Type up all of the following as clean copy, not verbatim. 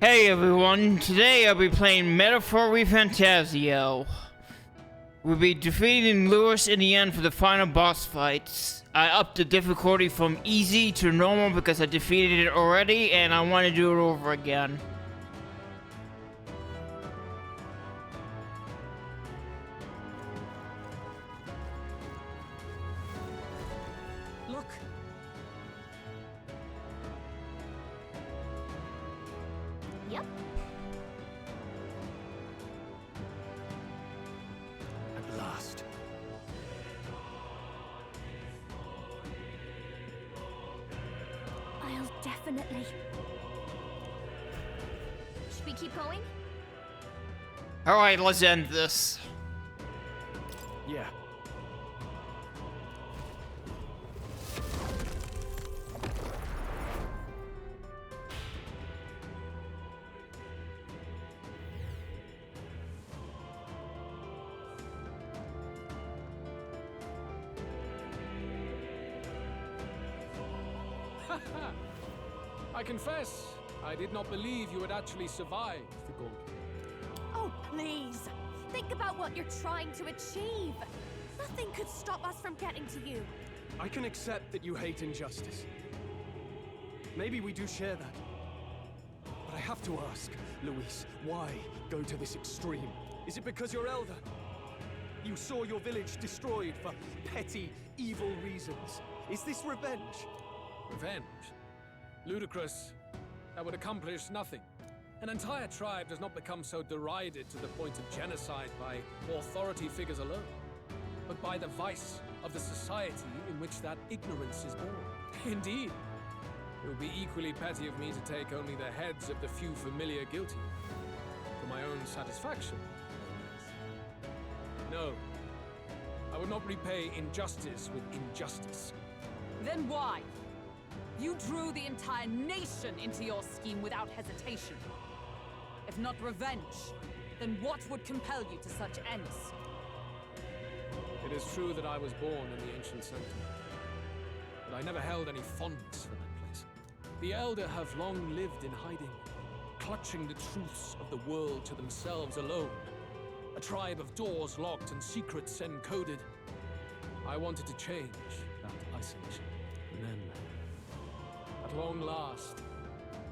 Hey everyone, today I'll be playing Metaphor ReFantazio. We'll be defeating Lewis in the end for the final boss fights. I upped the difficulty from easy to normal because I defeated it already and I want to do it over again. Look. Yep. At last. I'll definitely. Should we keep going? Alright, let's end this. Yeah. I confess, I did not believe you would actually survive the gauntlet. Oh, please. Think about what you're trying to achieve. Nothing could stop us from getting to you. I can accept that you hate injustice. Maybe we do share that. But I have to ask, Luis, why go to this extreme? Is it because you're elder? You saw your village destroyed for petty, evil reasons. Is this revenge? Revenge? Ludicrous. That would accomplish nothing. An entire tribe does not become so derided to the point of genocide by authority figures alone, but by the vice of the society in which that ignorance is born. Indeed, it would be equally petty of me to take only the heads of the few familiar guilty, for my own satisfaction. No, I would not repay injustice with injustice. Then why? You drew the entire nation into your scheme without hesitation. If not revenge, then what would compel you to such ends? It is true that I was born in the ancient sanctum, but I never held any fondness for that place. The Elder have long lived in hiding, clutching the truths of the world to themselves alone. A tribe of doors locked and secrets encoded. I wanted to change that isolation. And then, at long last,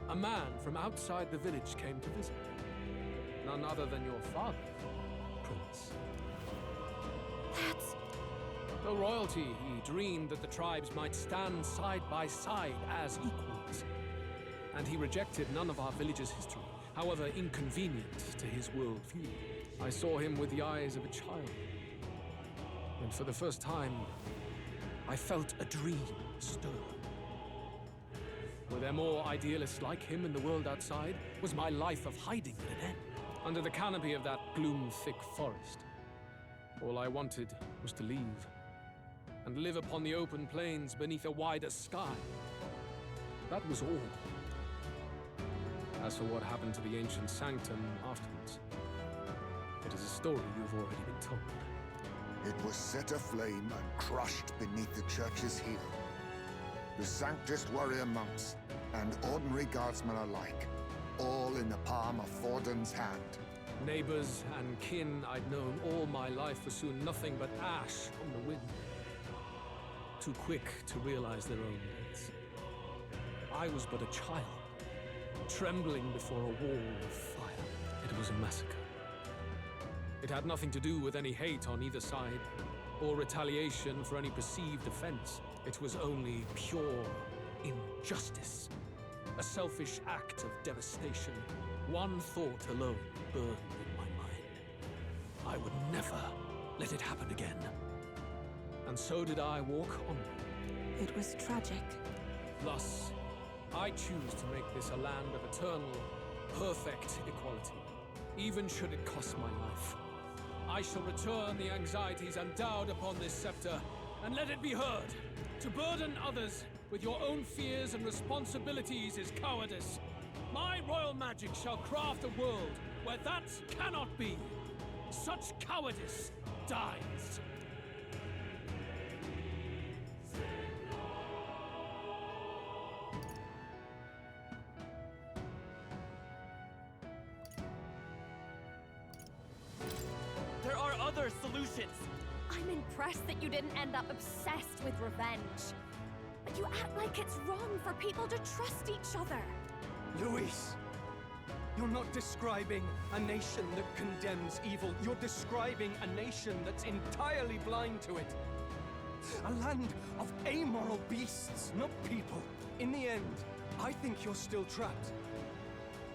a man from outside the village came to visit. None other than your father, Prince. That's... Though royalty, he dreamed that the tribes might stand side by side as equals. And he rejected none of our village's history, however inconvenient to his worldview. I saw him with the eyes of a child. And for the first time, I felt a dream stir. Were there more idealists like him in the world outside? Was my life of hiding at an end? Under the canopy of that gloom-thick forest, all I wanted was to leave, and live upon the open plains beneath a wider sky. That was all. As for what happened to the ancient sanctum afterwards, it is a story you've already been told. It was set aflame and crushed beneath the church's heel. The Sanctist warrior monks and ordinary guardsmen alike, all in the palm of Forden's hand. Neighbors and kin I'd known all my life were soon nothing but ash on the wind. Too quick to realize their own deaths. I was but a child, trembling before a wall of fire. It was a massacre. It had nothing to do with any hate on either side, or retaliation for any perceived offense. It was only pure injustice. A selfish act of devastation. One thought alone burned in my mind. I would never let it happen again. And so did I walk onward. It was tragic. Thus, I choose to make this a land of eternal, perfect equality, even should it cost my life. I shall return the anxieties endowed upon this scepter, and let it be heard. To burden others with your own fears and responsibilities is cowardice. My royal magic shall craft a world where that cannot be. Such cowardice dies. other solutions. I'm impressed that you didn't end up obsessed with revenge. But you act like it's wrong for people to trust each other. Luis, you're not describing a nation that condemns evil. You're describing a nation that's entirely blind to it. A land of amoral beasts, not people. In the end, I think you're still trapped.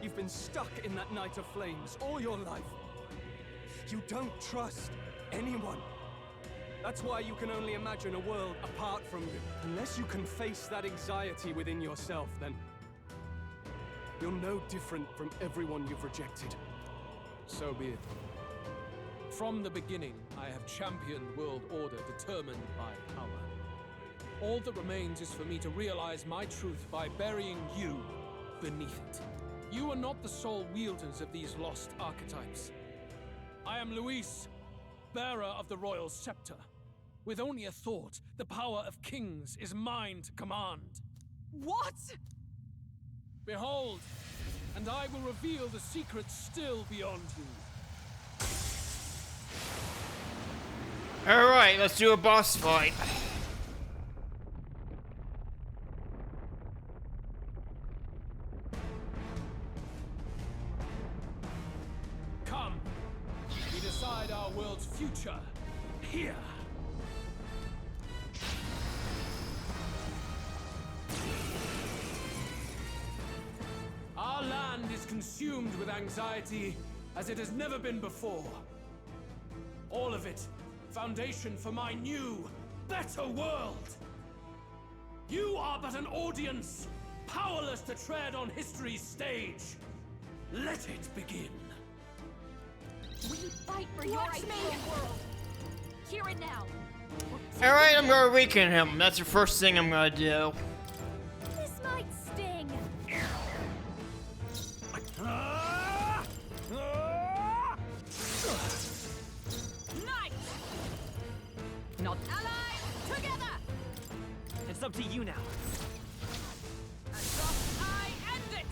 You've been stuck in that night of flames all your life. You don't trust anyone. That's why you can only imagine a world apart from you. Unless you can face that anxiety within yourself, then you're no different from everyone you've rejected. So be it. From the beginning, I have championed world order determined by power. All that remains is for me to realize my truth by burying you beneath it. You are not the sole wielders of these lost archetypes. I am Luis, bearer of the royal scepter. With only a thought, the power of kings is mine to command. What? Behold, and I will reveal the secrets still beyond you. Alright, let's do a boss fight. Come, we decide our world's future here. Our land is consumed with anxiety as it has never been before. All of it, foundation for my new, better world. You are but an audience, powerless to tread on history's stage. Let it begin. We fight for your ideal world. Here and now. Alright, I'm gonna weaken him. That's the first thing I'm gonna do. This might sting. Knight! Not allies, together! It's up to you now. And thus I end it!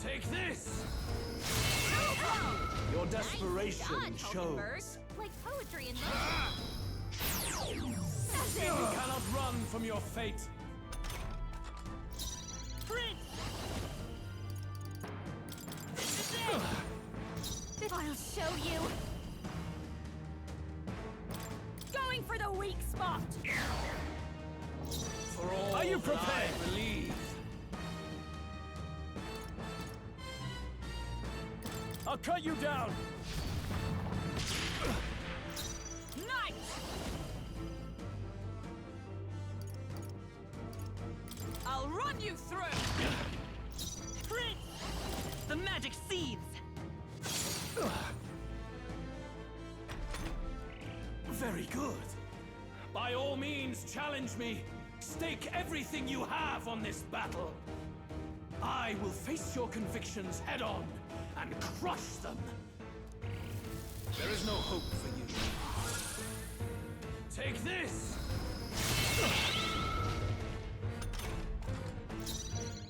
Take this! Your desperation shows. Like poetry in You cannot run from your fate. Prince! This is it! I'll show you. Going for the weak spot. For all Are you that prepared? I believe. I'll cut you down. Knight! I'll run you through! Prince! The magic seeds. Very good. By all means, challenge me. Stake everything you have on this battle. I will face your convictions head on and crush them. There is no hope for you. Take this!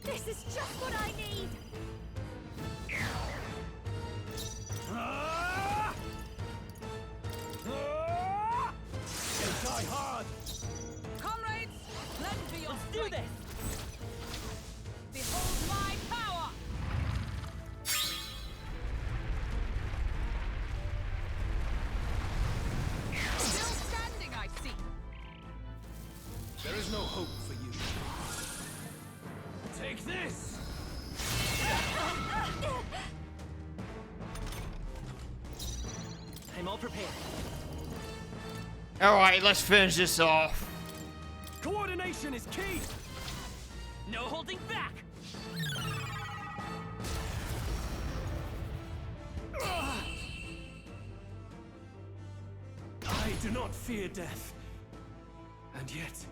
This is just what I need. Ah! Ah! Die hard! Comrades, lend me your Let's do strength. this. Behold my power! Still standing, I see. There is no hope for you. Take this! I'm all prepared. Alright, let's finish this off. Coordination is key. No holding back. I do not fear death. And yet...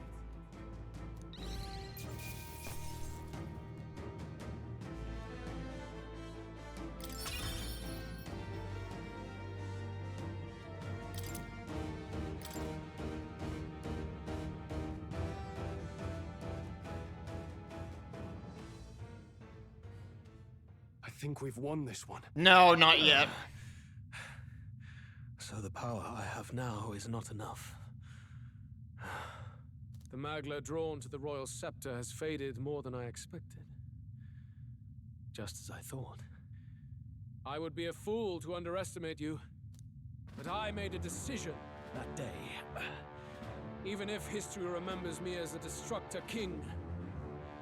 think we've won this one. No, not yet. So the power I have now is not enough. The Magla drawn to the royal scepter has faded more than I expected. Just as I thought. I would be a fool to underestimate you, but I made a decision that day. Even if history remembers me as a destructor king,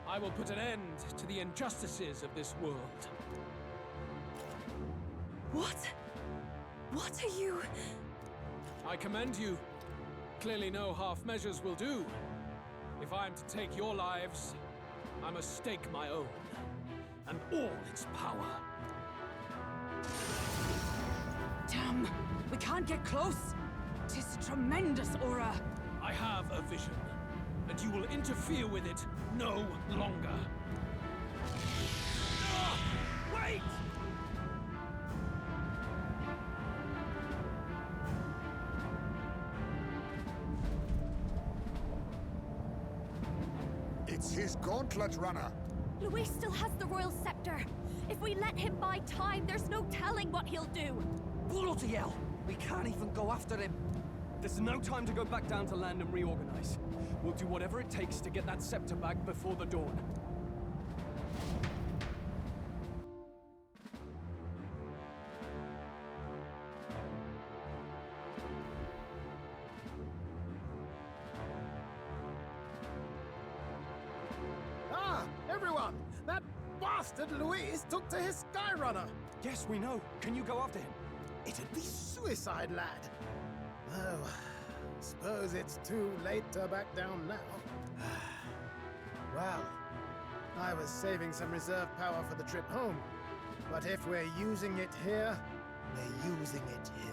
I will put an end to the injustices of this world. What? What are you... I commend you. Clearly no half measures will do. If I am to take your lives, I must stake my own, and all its power. Damn! We can't get close! Tis a tremendous aura! I have a vision, and you will interfere with it no longer. Wait! It's his gauntlet runner. Luis still has the royal scepter. If we let him buy time, there's no telling what he'll do. Bloody hell! We can't even go after him. There's no time to go back down to land and reorganize. We'll do whatever it takes to get that scepter back before the dawn. Ah, everyone! That bastard Luis took to his Skyrunner! Yes, we know. Can you go after him? It'd be suicide, lad. Oh, suppose it's too late to back down now. Well, I was saving some reserve power for the trip home. But if we're using it here, we're using it here.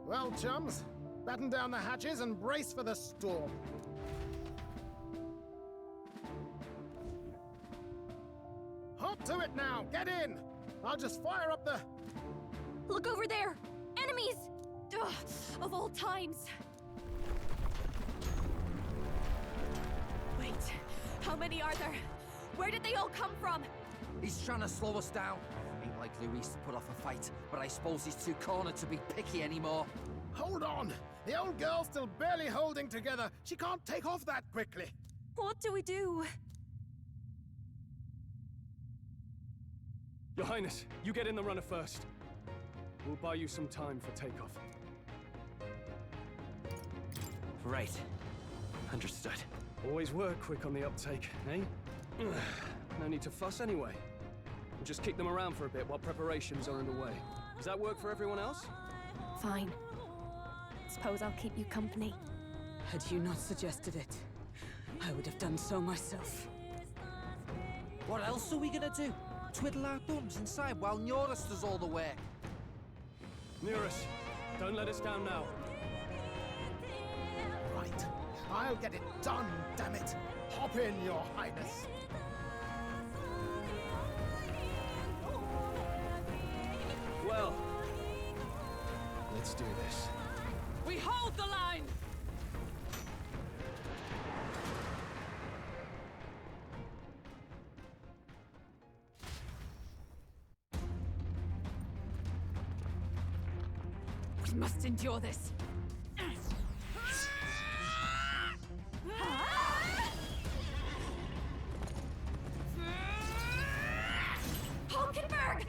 Well, chums, batten down the hatches and brace for the storm. Hop to it now! Get in! I'll just fire up the... Look over there! Enemies! Ugh, of all times! Wait, how many are there? Where did they all come from? He's trying to slow us down. Ain't like Luis to put off a fight, but I suppose he's too cornered to be picky anymore. Hold on! The old girl's still barely holding together. She can't take off that quickly. What do we do? Your Highness, you get in the runner first. We'll buy you some time for takeoff. Right. Understood. Always work quick on the uptake, eh? No need to fuss anyway. We'll just kick them around for a bit while preparations are underway. Does that work for everyone else? Fine. Suppose I'll keep you company. Had you not suggested it, I would have done so myself. What else are we gonna do? Twiddle our thumbs inside while Norris does all the work. Nearest, don't let us down now. Right. I'll get it done, damn it. Hop in, Your Highness. Well, let's do this. We hold the line! We must endure this. Hulkenberg!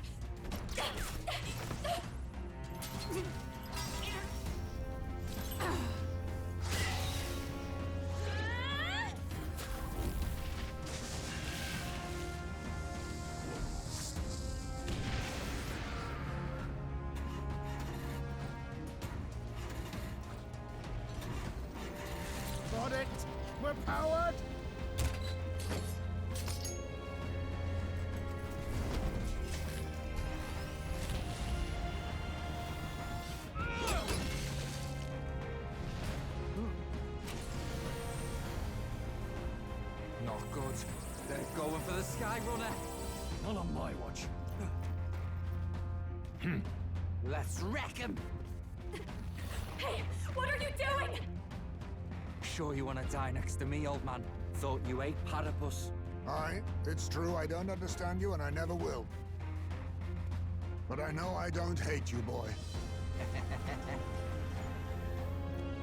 Going for the Sky Runner. Not on my watch. Let's wreck him. Hey, what are you doing? Sure you want to die next to me, old man? Thought you ate platypus. Aye, it's true I don't understand you and I never will. But I know I don't hate you, boy.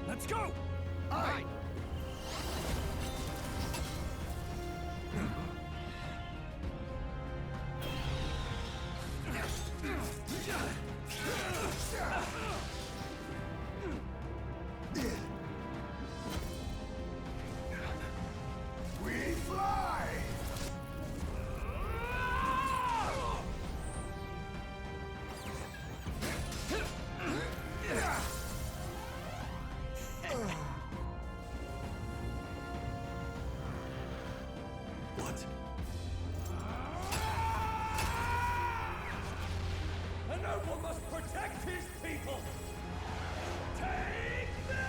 Let's go! Aye! We fly! What? A noble must protect his people! Take this!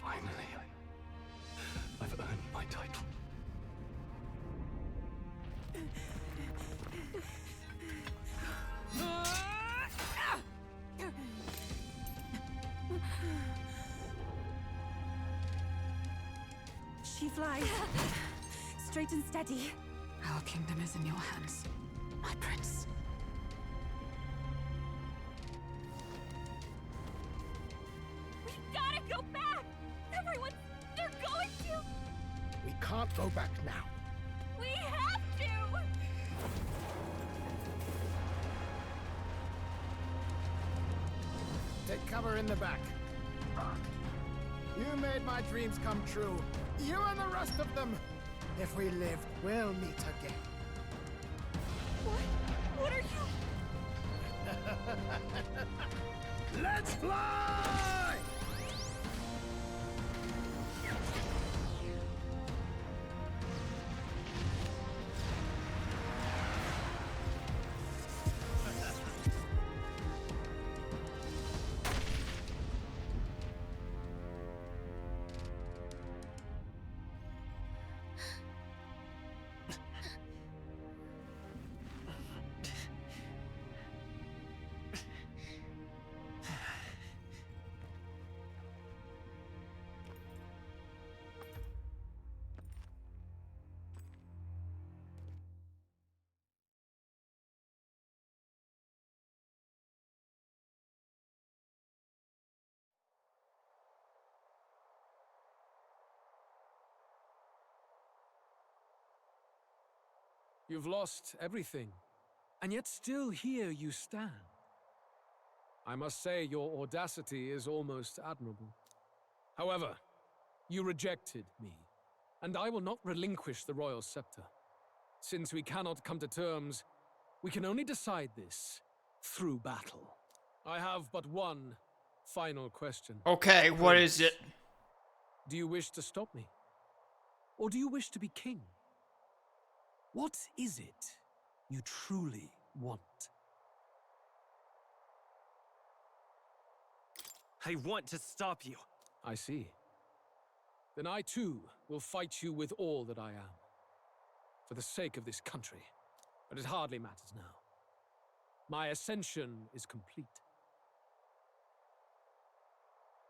Finally, I've earned my title. She flies. Straight and steady. Our kingdom is in your hands, my prince. We gotta go back! Everyone, they're going to! We can't go back now. We have to! Take cover in the back. You made my dreams come true. You and the rest of them. If we live, we'll meet again. What are you... Let's fly! You've lost everything, and yet still here you stand. I must say your audacity is almost admirable. However, you rejected me, and I will not relinquish the royal scepter. Since we cannot come to terms, we can only decide this through battle. I have but one final question. Okay, what is it? Do you wish to stop me? Or do you wish to be king? What is it you truly want? I want to stop you. I see. Then I too will fight you with all that I am. For the sake of this country. But it hardly matters now. My ascension is complete.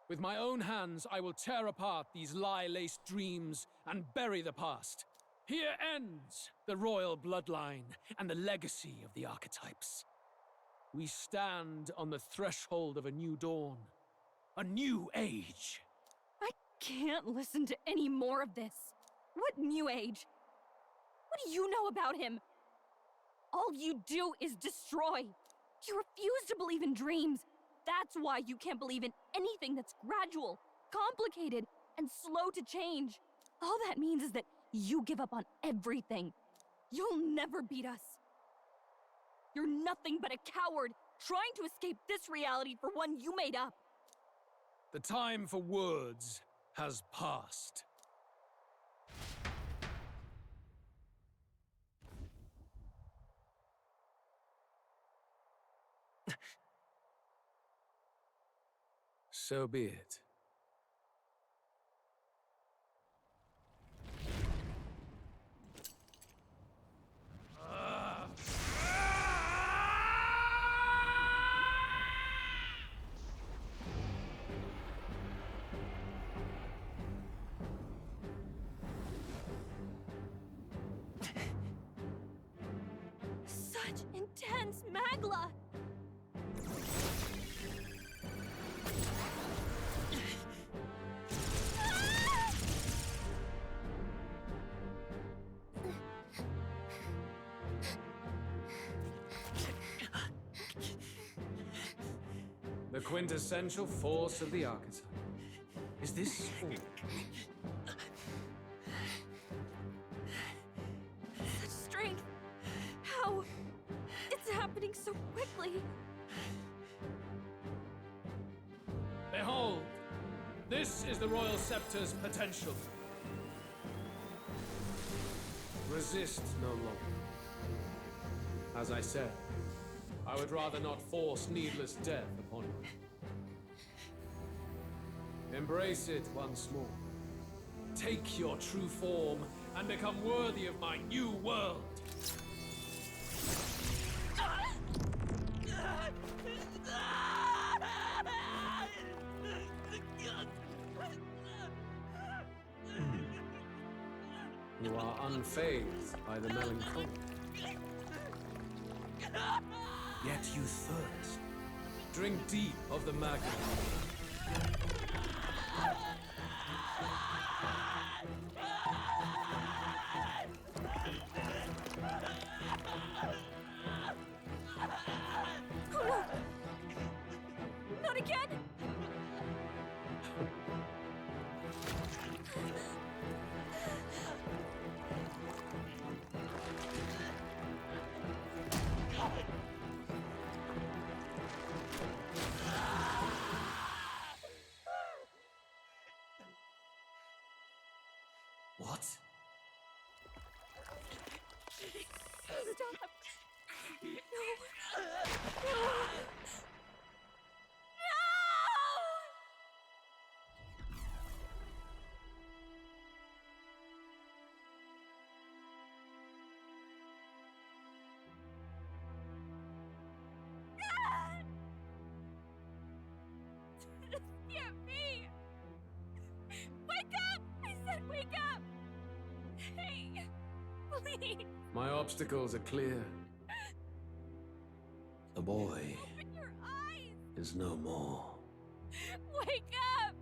With my own hands, I will tear apart these lie-laced dreams and bury the past. Here ends the royal bloodline and the legacy of the archetypes. We stand on the threshold of a new dawn, a new age. I can't listen to any more of this. What new age? What do you know about him? All you do is destroy. You refuse to believe in dreams. That's why you can't believe in anything that's gradual, complicated, and slow to change. All that means is that you give up on everything. You'll never beat us. You're nothing but a coward trying to escape this reality for one you made up. The time for words has passed. So be it. Such intense magla! The quintessential force of the archetype. Is this all? Such strength! How? It's happening so quickly! Behold! This is the Royal Scepter's potential. Resist no longer. As I said, I would rather not force needless death upon you. Embrace it once more. Take your true form and become worthy of my new world. You are unfazed by the melancholy. Yet you thirst. Drink deep of the magma. Oh no! Not again! What? Stop! No! No! This can't be! Wake up! I said wake up! Hey! Please! My obstacles are clear. The boy Open your eyes! is no more. Wake up!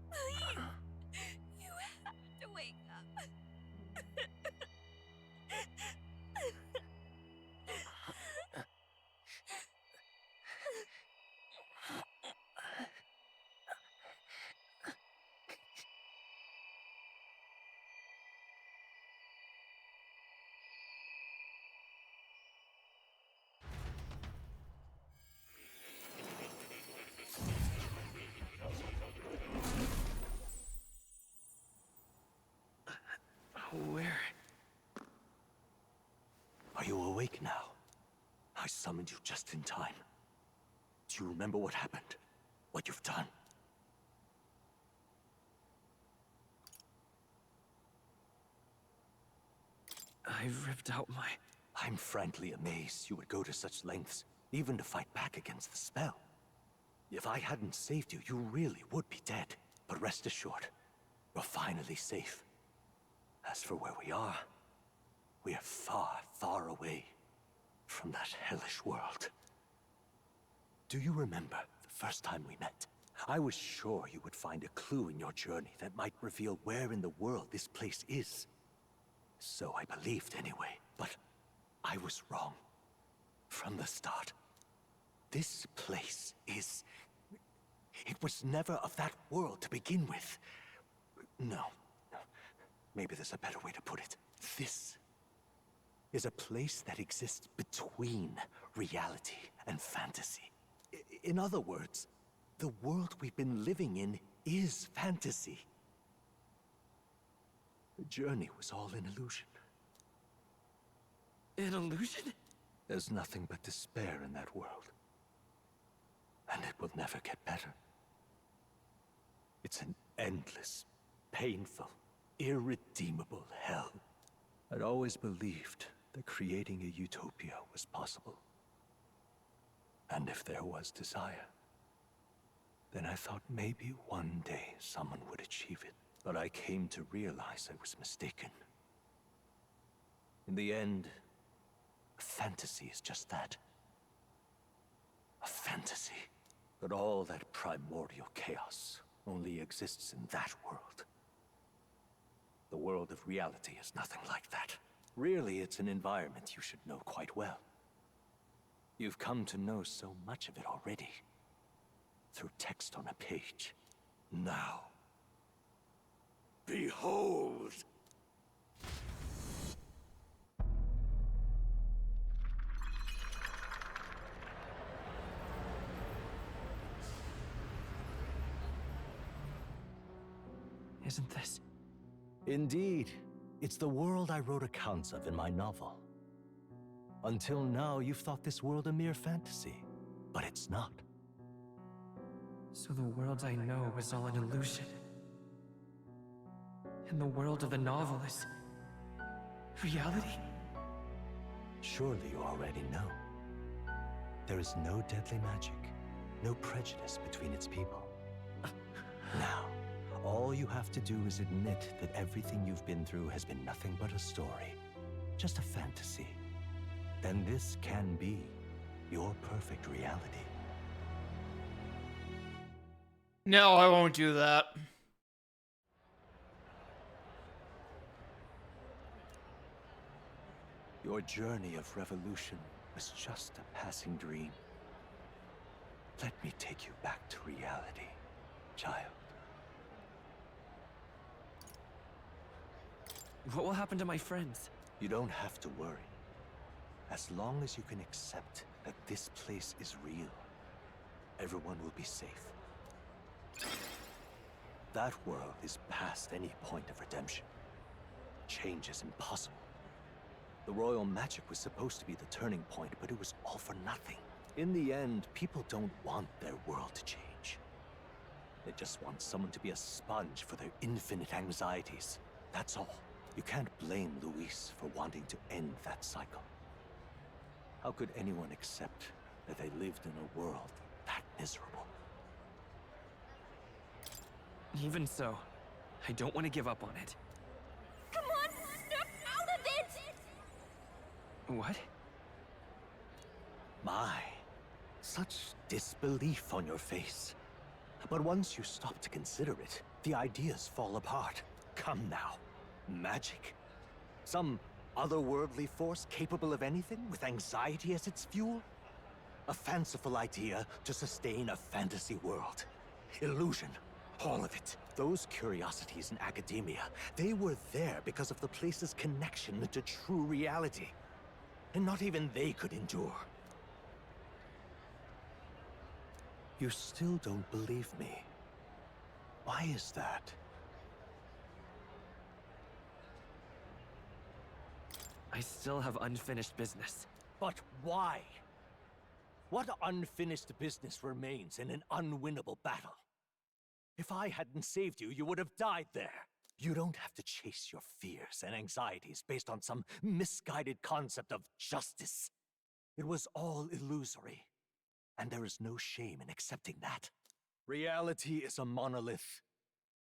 Please! You have to wake up. Where? Are you awake now? I summoned you just in time. Do you remember what happened? What you've done? I ripped out my... I'm frankly amazed you would go to such lengths, even to fight back against the spell. If I hadn't saved you, you really would be dead. But rest assured, you're finally safe. As for where we are far, far away from that hellish world. Do you remember the first time we met? I was sure you would find a clue in your journey that might reveal where in the world this place is. So I believed anyway, but I was wrong. From the start. This place is... It was never of that world to begin with. No. Maybe there's a better way to put it. This is a place that exists between reality and fantasy. In other words, The world we've been living in is fantasy. The journey was all an illusion. An illusion? There's nothing but despair in that world. And it will never get better. It's an endless, painful, irredeemable hell. I'd always believed that creating a utopia was possible. And if there was desire, then I thought maybe one day someone would achieve it. But I came to realize I was mistaken. In the end, a fantasy is just that. A fantasy. But all that primordial chaos only exists in that world. The world of reality is nothing like that. Really, it's an environment you should know quite well. You've come to know so much of it already. Through text on a page. Now, behold! Isn't this? Indeed. It's the world I wrote accounts of in my novel. Until now, you've thought this world a mere fantasy. But it's not. So the world I know is all an illusion. And the world of the novel is reality? Surely you already know. There is no deadly magic, no prejudice between its people. Now, all you have to do is admit that everything you've been through has been nothing but a story, just a fantasy. Then this can be your perfect reality. No, I won't do that. Your journey of revolution was just a passing dream. Let me take you back to reality, child. What will happen to my friends? You don't have to worry. As long as you can accept that this place is real, everyone will be safe. That world is past any point of redemption. Change is impossible. The royal magic was supposed to be the turning point, but it was all for nothing. In the end, people don't want their world to change. They just want someone to be a sponge for their infinite anxieties. That's all. You can't blame Luis for wanting to end that cycle. How could anyone accept that they lived in a world that miserable? Even so, I don't want to give up on it. Come on, snap out of it! What? My, such disbelief on your face. But once you stop to consider it, the ideas fall apart. Come now. Magic? Some otherworldly force capable of anything with anxiety as its fuel? A fanciful idea to sustain a fantasy world. Illusion. All of it. Those curiosities in academia, they were there because of the place's connection to true reality. And not even they could endure. You still don't believe me. Why is that? I still have unfinished business. But why? What unfinished business remains in an unwinnable battle? If I hadn't saved you, you would have died there. You don't have to chase your fears and anxieties based on some misguided concept of justice. It was all illusory, and there is no shame in accepting that. Reality is a monolith.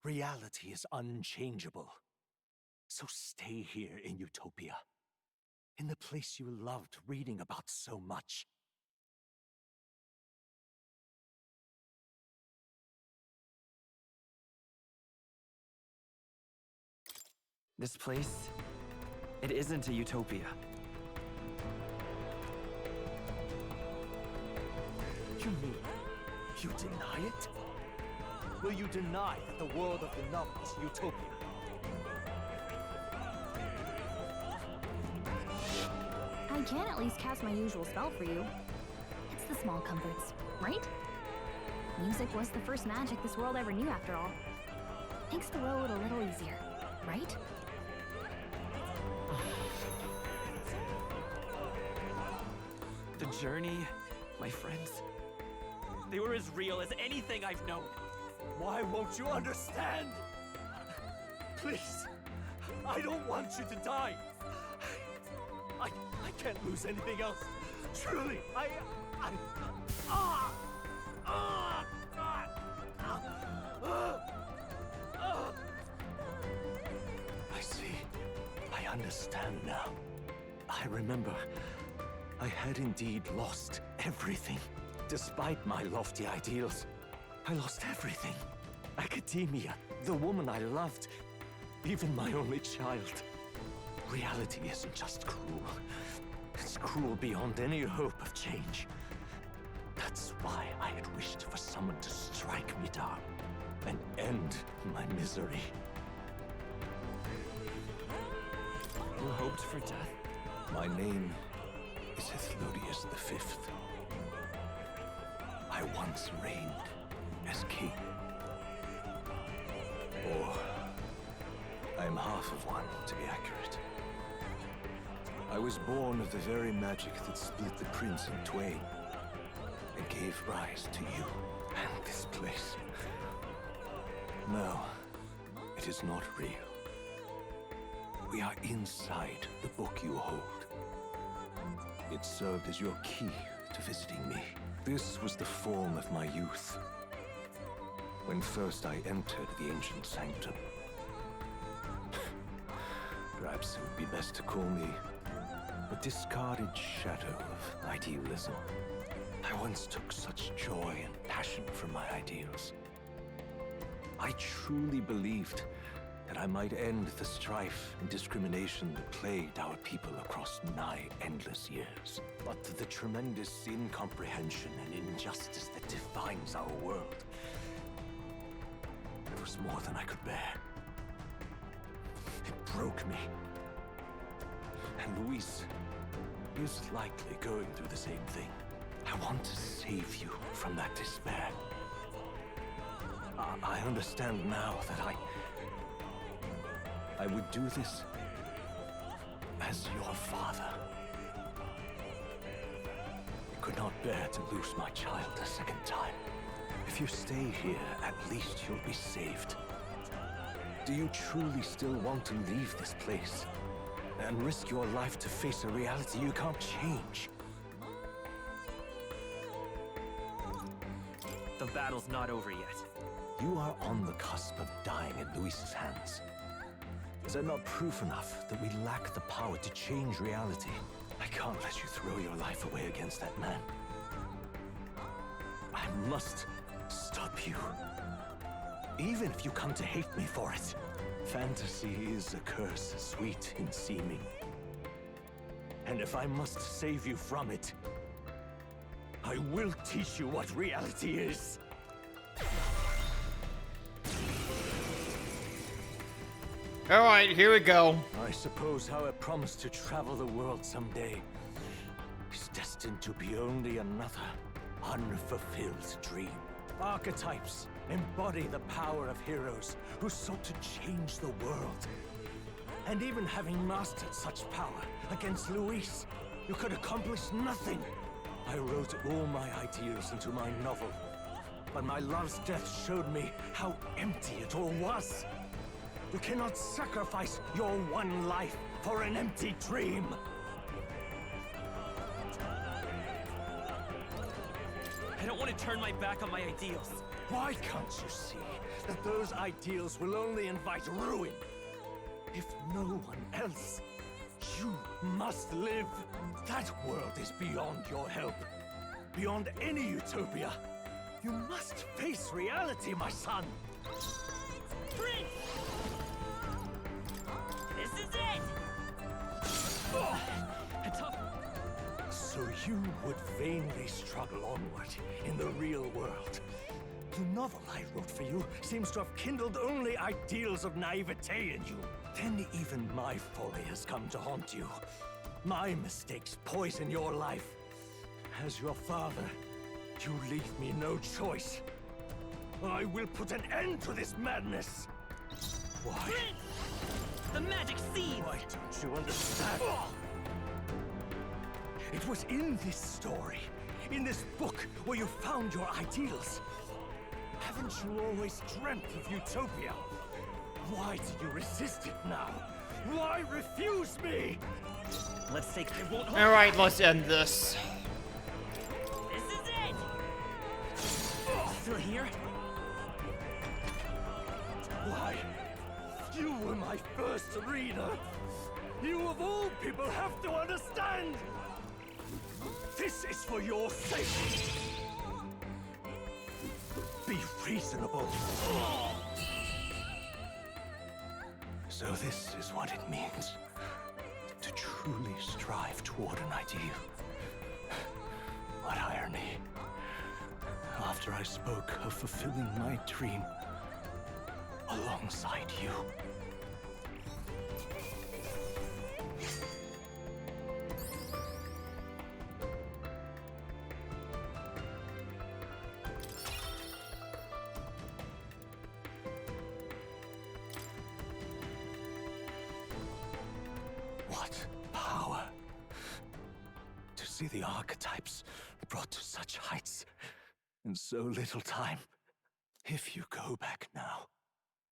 Reality is unchangeable. So stay here in Utopia, in the place you loved reading about so much. This place, it isn't a utopia. You mean, you deny it? Will you deny that the world of the novel is Utopia? I can at least cast my usual spell for you. It's the small comforts, right? Music was the first magic this world ever knew, after all. Makes the road a little easier, right? The journey, my friends, they were as real as anything I've known. Why won't you understand? Please, I don't want you to die. I can't lose anything else. Truly, I see. I understand now. I remember. I had indeed lost everything. Despite my lofty ideals, I lost everything. Academia, the woman I loved, even my only child. Reality isn't just cruel. It's cruel beyond any hope of change. That's why I had wished for someone to strike me down and end my misery. You hoped for death? My name is Hethlodius V. I once reigned as king. Or I am half of one, to be accurate. I was born of the very magic that split the prince in twain and gave rise to you and this place. No, it is not real. We are inside the book you hold. It served as your key to visiting me. This was the form of my youth, when first I entered the ancient sanctum. Perhaps it would be best to call me a discarded shadow of idealism. I once took such joy and passion from my ideals. I truly believed that I might end the strife and discrimination that plagued our people across nigh endless years. But the tremendous incomprehension and injustice that defines our world, it was more than I could bear. It broke me. And Luis is likely going through the same thing. I want to save you from that despair. I understand now that I would do this as your father. I could not bear to lose my child a second time. If you stay here, at least you'll be saved. Do you truly still want to leave this place and risk your life to face a reality you can't change? The battle's not over yet. You are on the cusp of dying at Luis's hands. Is that not proof enough that we lack the power to change reality? I can't let you throw your life away against that man. I must stop you. Even if you come to hate me for it. Fantasy is a curse, sweet in seeming. And if I must save you from it, I will teach you what reality is. Alright, here we go. I suppose how I promised to travel the world someday is destined to be only another unfulfilled dream. Archetypes embody the power of heroes who sought to change the world. And even having mastered such power against Luis, you could accomplish nothing. I wrote all my ideals into my novel, but my love's death showed me how empty it all was. You cannot sacrifice your one life for an empty dream. I don't want to turn my back on my ideals. Why can't you see that those ideals will only invite ruin? If no one else, you must live. That world is beyond your help. Beyond any utopia. You must face reality, my son. Prince! This is it! So you would vainly struggle onward in the real world. The novel I wrote for you seems to have kindled only ideals of naivete in you. Then even my folly has come to haunt you. My mistakes poison your life. As your father, you leave me no choice. I will put an end to this madness! Why? The magic seed! Why don't you understand? It was in this story, in this book, where you found your ideals. Haven't you always dreamt of utopia? Why do you resist it now? Why refuse me? Let's take. I won't. Alright, let's end this. This is it! Still here? Why? You were my first reader. You of all people have to understand. This is for your sake. Be reasonable. So this is what it means to truly strive toward an ideal. What irony. After I spoke of fulfilling my dream alongside you. What power to see the archetypes brought to such heights in so little time. If you go back now,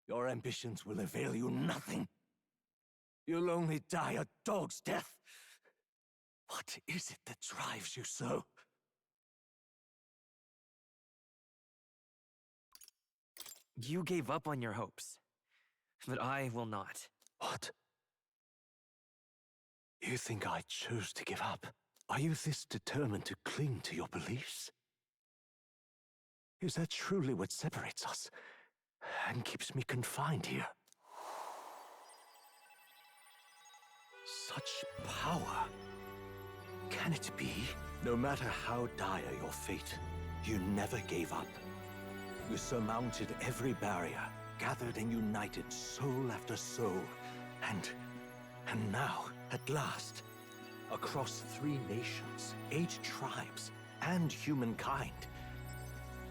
your ambitions will avail you nothing. You'll only die a dog's death. What is it that drives you so? You gave up on your hopes, but I will not. What? You think I chose to give up? Are you this determined to cling to your beliefs? Is that truly what separates us and keeps me confined here? Such power. Can it be? No matter how dire your fate, you never gave up. You surmounted every barrier, gathered and united soul after soul, and now, at last, across 3 nations, 8 tribes, and humankind.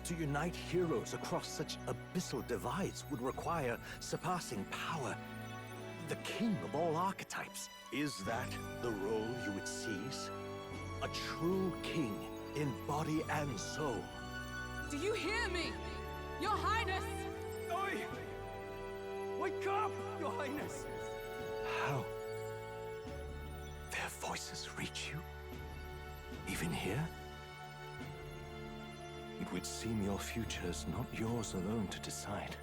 To unite heroes across such abyssal divides would require surpassing power. The king of all archetypes. Is that the role you would seize? A true king in body and soul. Do you hear me? Your Highness! Oi! Wake up, Your Highness! How? Their voices reach you? Even here? It would seem your future is not yours alone to decide.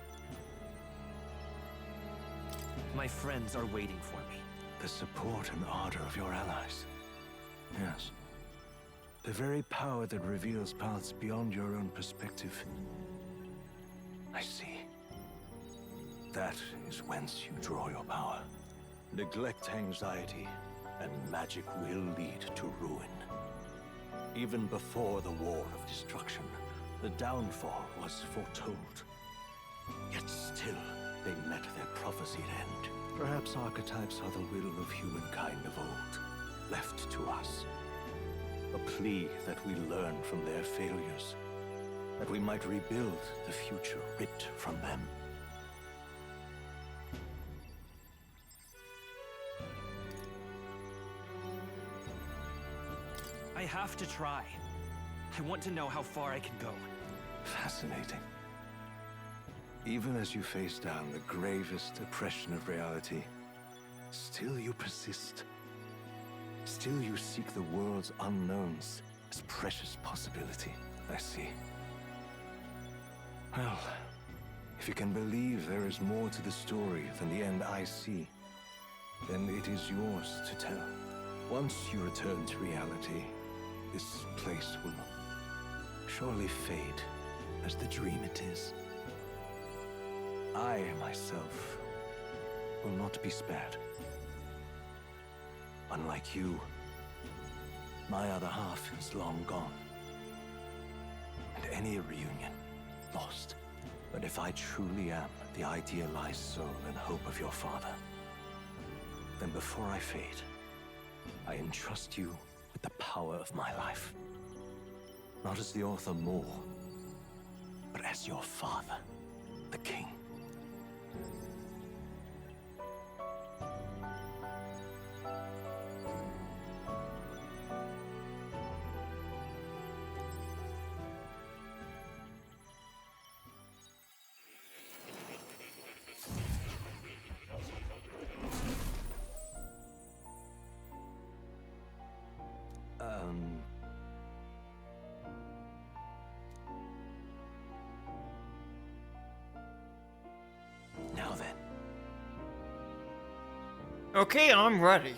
My friends are waiting for me. The support and ardor of your allies. Yes. The very power that reveals paths beyond your own perspective. I see. That is whence you draw your power. Neglect anxiety, and magic will lead to ruin. Even before the War of Destruction, the downfall was foretold. Yet still, they met their prophesied end. Perhaps archetypes are the will of humankind of old, left to us. A plea that we learn from their failures, that we might rebuild the future ripped from them. I have to try. I want to know how far I can go. Fascinating. Even as you face down the gravest oppression of reality, still you persist. Still you seek the world's unknowns as precious possibility. I see. Well, if you can believe there is more to the story than the end I see, then it is yours to tell. Once you return to reality, this place will surely fade as the dream it is. I, myself, will not be spared. Unlike you, my other half is long gone. And any reunion, lost. But if I truly am the idealized soul and hope of your father, then before I fade, I entrust you with the power of my life. Not as the author Moore, but as your father, the king. Now then. Okay, I'm ready.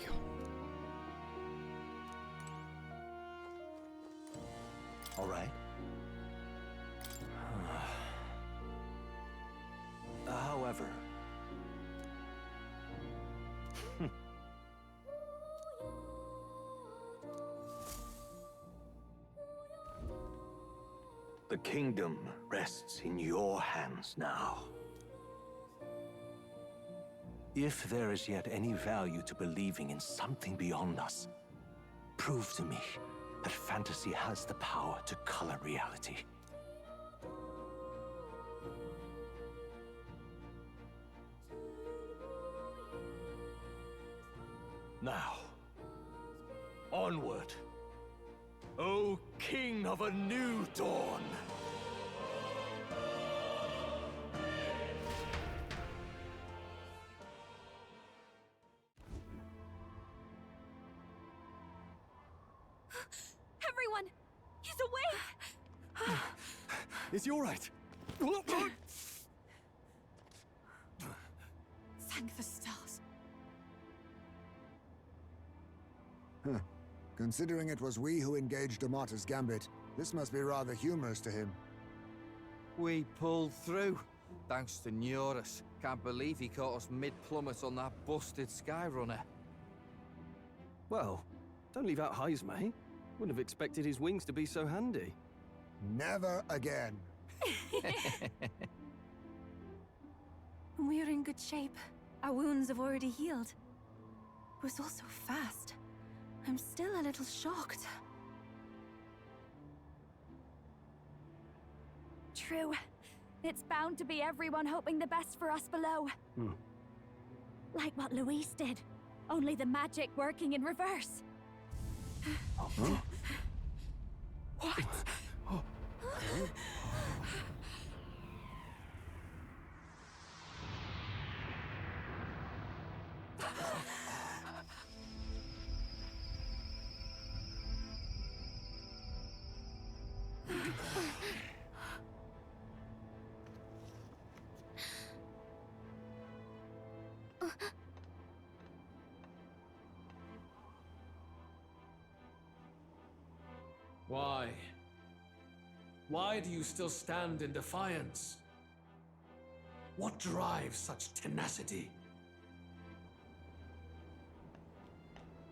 All right. However, the kingdom rests in your hands now. If there is yet any value to believing in something beyond us, prove to me that fantasy has the power to color reality. Now, onward, O King of a new dawn! Everyone! He's awake! Is he all right? Thank the stars. Huh. Considering it was we who engaged Amata's gambit, this must be rather humorous to him. We pulled through, thanks to Neurus. Can't believe he caught us mid-plummet on that busted Skyrunner. Well, don't leave out Heismay. Wouldn't have expected his wings to be so handy. Never again. We're in good shape. Our wounds have already healed. It was all so fast. I'm still a little shocked. True. It's bound to be everyone hoping the best for us below. Like what Luis did. Only the magic working in reverse. What? Why? Why do you still stand in defiance? What drives such tenacity?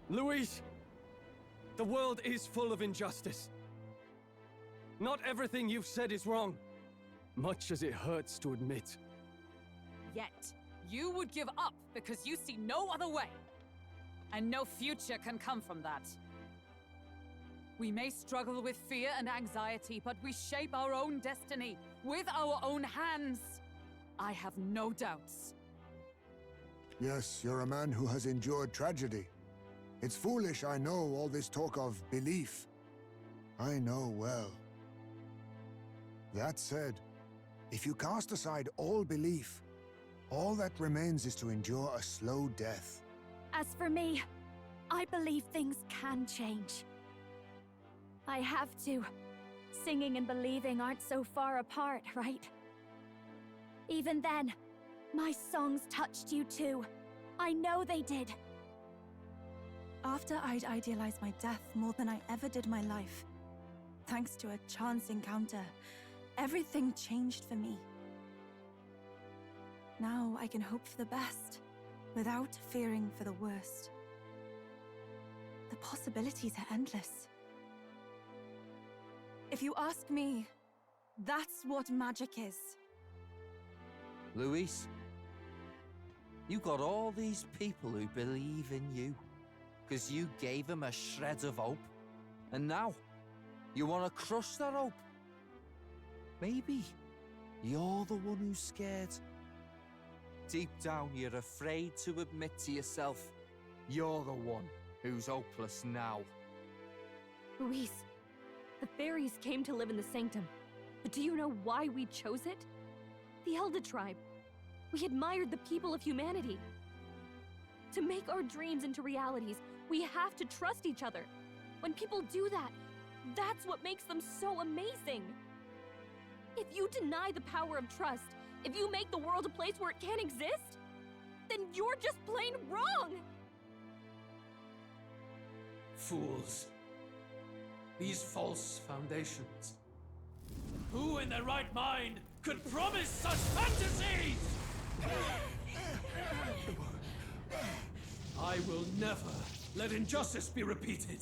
Luis! The world is full of injustice. Not everything you've said is wrong, much as it hurts to admit. Yet, you would give up because you see no other way. And no future can come from that. We may struggle with fear and anxiety, but we shape our own destiny with our own hands. I have no doubts. Yes, you're a man who has endured tragedy. It's foolish, I know, all this talk of belief. I know well. That said, if you cast aside all belief, all that remains is to endure a slow death. As for me, I believe things can change. I have to. Singing and believing aren't so far apart, right? Even then, my songs touched you too. I know they did. After I'd idealized my death more than I ever did my life, thanks to a chance encounter, everything changed for me. Now I can hope for the best, without fearing for the worst. The possibilities are endless. If you ask me, that's what magic is. Luis, you got all these people who believe in you, because you gave them a shred of hope. And now, you want to crush that hope. Maybe You're the one who's scared. Deep down, you're afraid to admit to yourself you're the one who's hopeless now. Luis, the fairies came to live in the Sanctum. But do you know why we chose it? The Elder Tribe. We admired the people of humanity. To make our dreams into realities, we have to trust each other. When people do that, that's what makes them so amazing. If you deny the power of trust, if you make the world a place where it can't exist, then you're just plain wrong! Fools. These false foundations. Who in their right mind could promise such fantasies? I will never let injustice be repeated.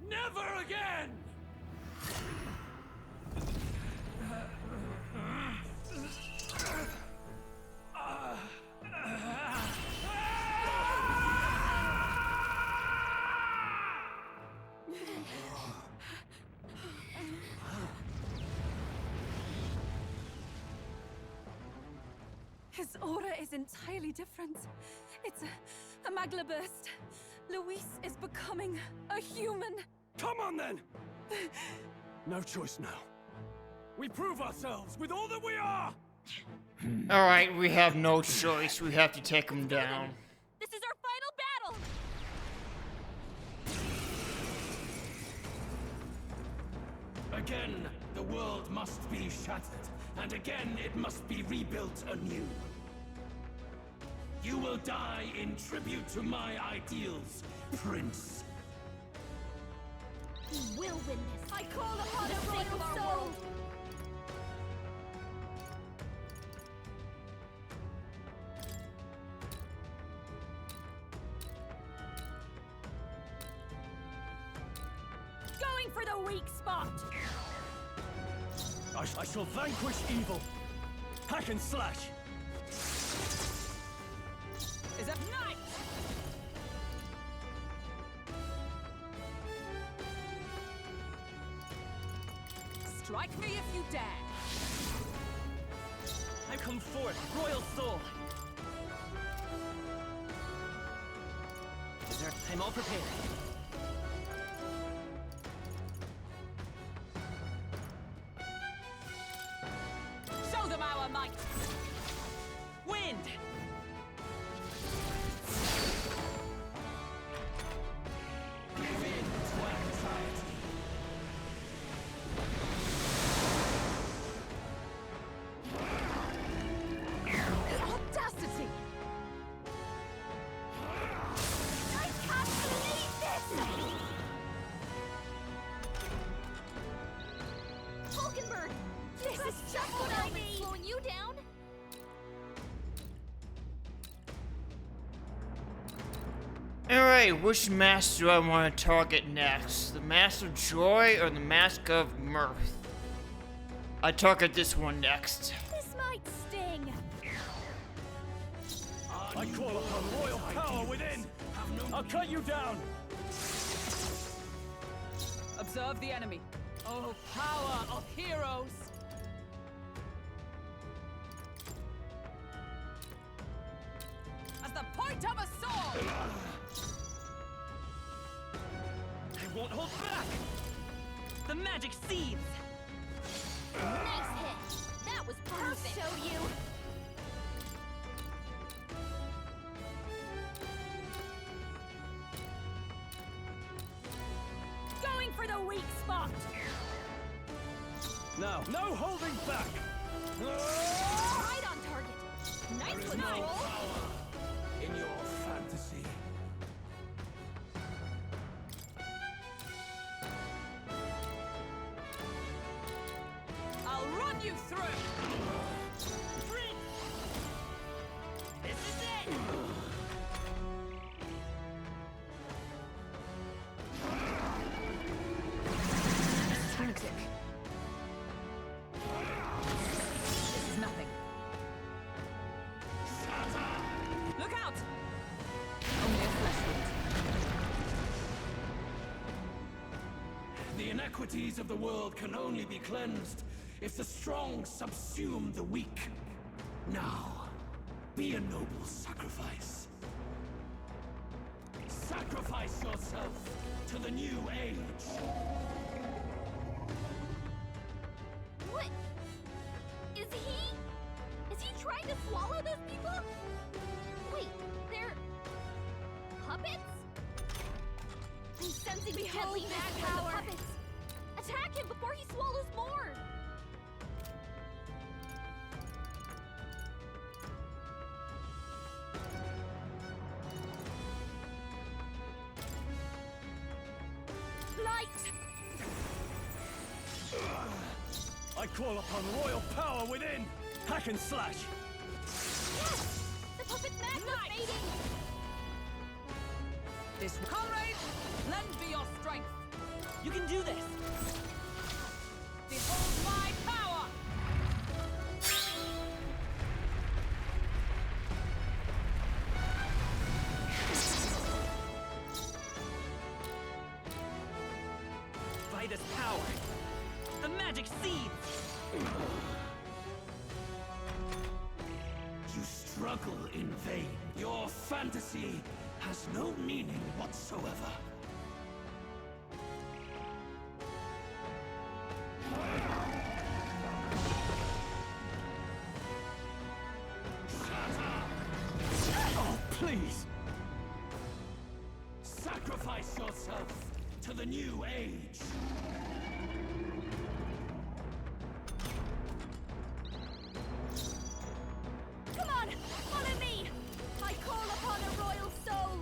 Never again! His aura is entirely different. It's a magla burst. Luis is becoming a human. Come on then! No choice now. We prove ourselves with all that we are! Alright, we have no choice. We have to take him down. This is our final battle! Again, the world must be shattered, and again it must be rebuilt anew. You will die in tribute to my ideals, Prince. We will win this. I call upon the royal soul! Going for the weak spot! I shall vanquish evil. Hack and slash. Is that nice? Strike me if you dare. I come forth, royal soul. I'm all prepared. Show them our might. Wind! Give in to anxiety. Audacity! I can't believe this! Hulkenberg! This is just what I need! Slowing you down? Alright, which mask do I want to target next? The Mask of Joy or the Mask of Mirth? I target this one next. This might sting. I call upon royal power within. I'll cut you down. Observe the enemy. Oh, power of heroes! As the point of a sword! I won't hold back! The magic seeds! Nice hit. That was perfect. I'll show you. Going for the weak spot. Now, no holding back. Right on target. Nice one, No Roll. power in your fantasy. I'll run you through! This is it! Frantic. This is nothing. Look out! Only a flesh wound. The inequities of the world can only be cleansed if the strong subsume the weak. Now, be a noble sacrifice. Sacrifice yourself to the new age. What? Is he trying to swallow those people? Wait, they're puppets? I'm sensing deadly madness in the puppets. Attack him before he swallows more. Light! I call upon royal power within! Hack and slash! Yes! The puppet's magma's fading! This comrades, lend me your strength. You can do this. Behold my power. By this power, the magic seeds. You struggle in vain. Your fantasy has no meaning whatsoever. Oh, please! Sacrifice yourself to the new age. Come on, follow me! I call upon a royal soul!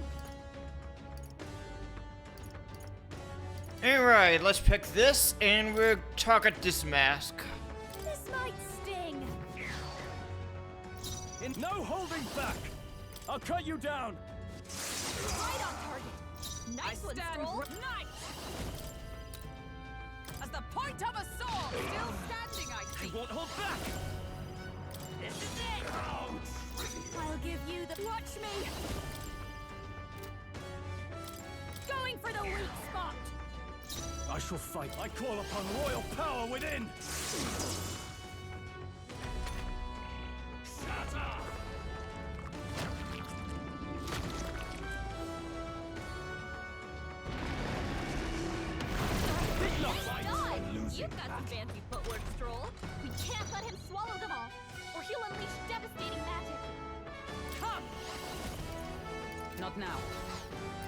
Alright, let's pick this and we'll target this mask. This might sting. No holding back! I'll cut you down! Right on target. Nice one, Stroll. Nice. As the point of a sword, still standing, I see. I won't hold back. This is it. I'll give you the... Watch me. Going for the weak spot. I shall fight. I call upon royal power within! You've got some fancy footwork, Stroll. We can't let him swallow them all, or he'll unleash devastating magic. Come! Not now.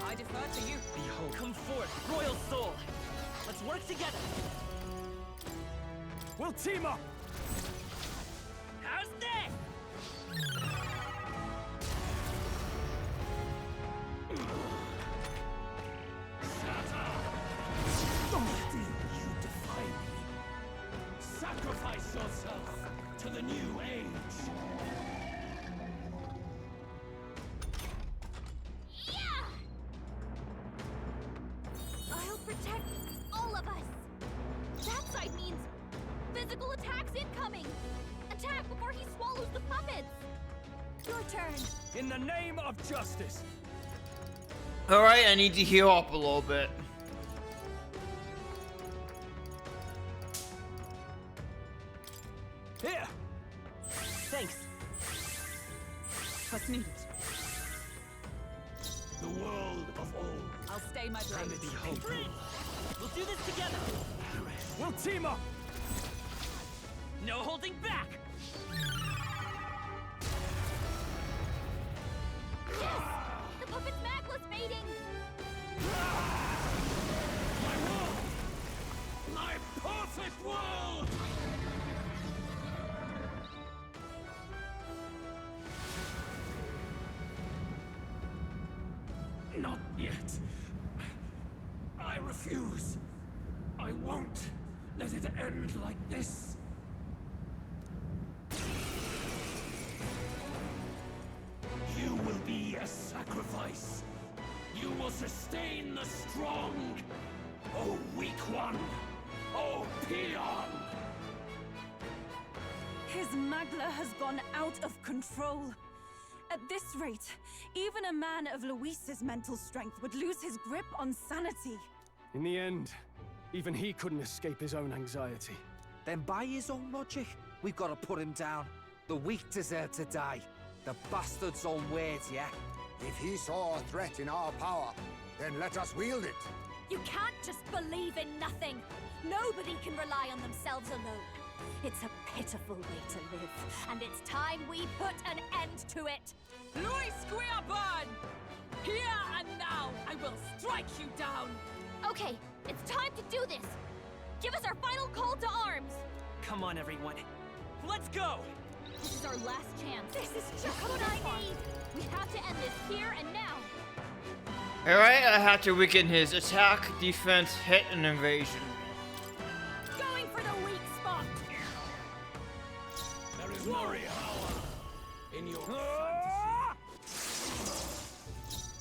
I defer to you. Behold, come forth, royal soul. Let's work together. We'll team up! How's this? Sacrifice yourself to the new age. Yeah! I'll protect all of us. That side means physical attacks incoming. Attack before he swallows the puppets. Your turn. In the name of justice! Alright, I need to heal up a little bit. Here! Thanks. What's needed? The world of old. I'll stay my blade. Behold. We'll do this together. We'll team up! No holding back. Yes! The puppet's magma's fading. My world! My perfect world! Not yet. I refuse. I won't let it end like this. You will be a sacrifice. You will sustain the strong. Oh, weak one. Oh, peon. His magla has gone out of control. At this rate, even a man of Luis's mental strength would lose his grip on sanity. In the end, even he couldn't escape his own anxiety. Then by his own logic, we've got to put him down. The weak deserve to die. The bastard's own words, yeah? If he saw a threat in our power, then let us wield it. You can't just believe in nothing. Nobody can rely on themselves alone. It's a pitiful way to live, and it's time we put an end to it. Louis Squeerburn! Here and now, I will strike you down! Okay, it's time to do this. Give us our final call to arms. Come on, everyone. Let's go! This is our last chance. This is just what I need. We have to end this here and now. Alright, I have to weaken his attack, defense, hit, and invasion. Going for the weak spot. There is warrior power in your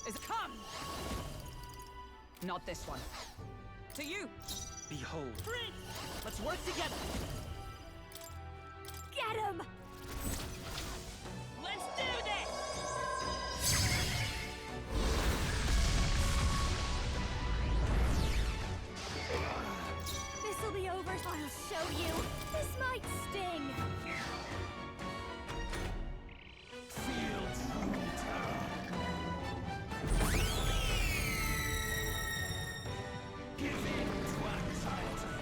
Is come! Not this one. To you! Behold. Let's work together! Get him! Let's do this! This'll be over. I'll show you. This might sting. feel true terror. Give in to anxiety.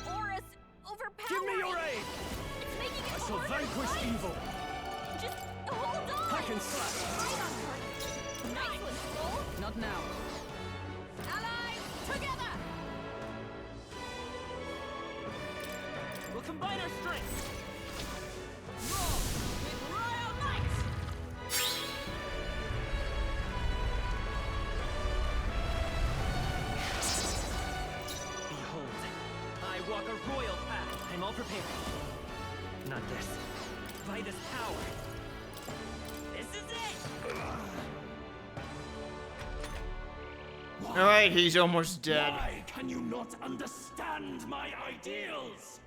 Aura's overpowering. Give me your aid! It's making it I shall harder to vanquish fight. evil! Just hold on. Hack and slash! Right on target. Nice one, Skull. Not now. Allies, together! We'll combine our strengths! Roar with royal might! Behold, I walk a royal path. I'm all prepared. Not this. By this power. This is it! Alright, he's almost dead. Why can you not understand my ideals?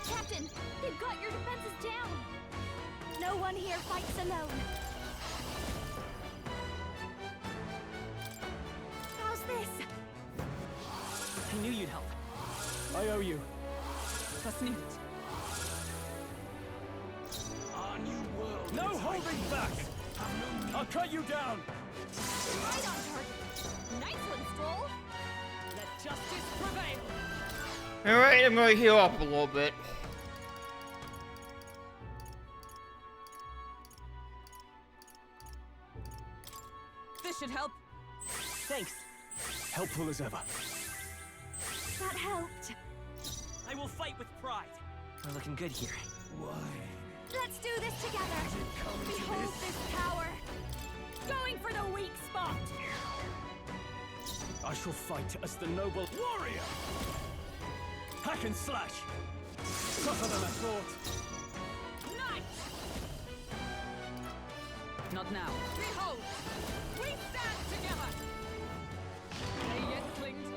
Captain, they've got your defenses down. No one here fights alone. How's this? I knew you'd help. I owe you. Just need it. Our new world No is holding back! I'll cut you down! Right on target. Nice one, Stroll. Let justice prevail! Alright, I'm gonna heal up a little bit. This should help. Thanks. Helpful as ever. That helped. I will fight with pride. We're looking good here. Why? Let's do this together. Behold this power. Going for the weak spot. I shall fight as the noble warrior! Hack and slash! Tougher than I thought. Nice! Not now. Behold! We stand together! They yet clinged.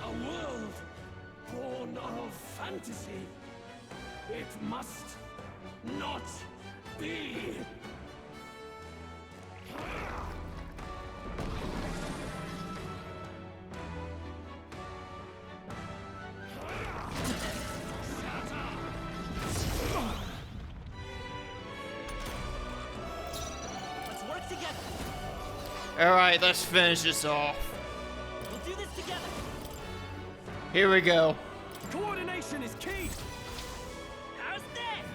A world born of fantasy. It must not be. Let's work together. Alright, let's finish this off. We'll do this together. Here we go. Coordination is key! How's this?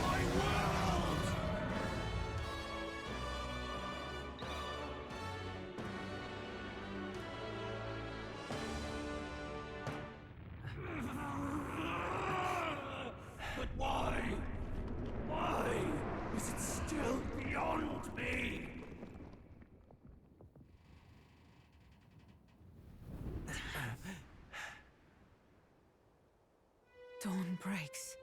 My world Dawn breaks.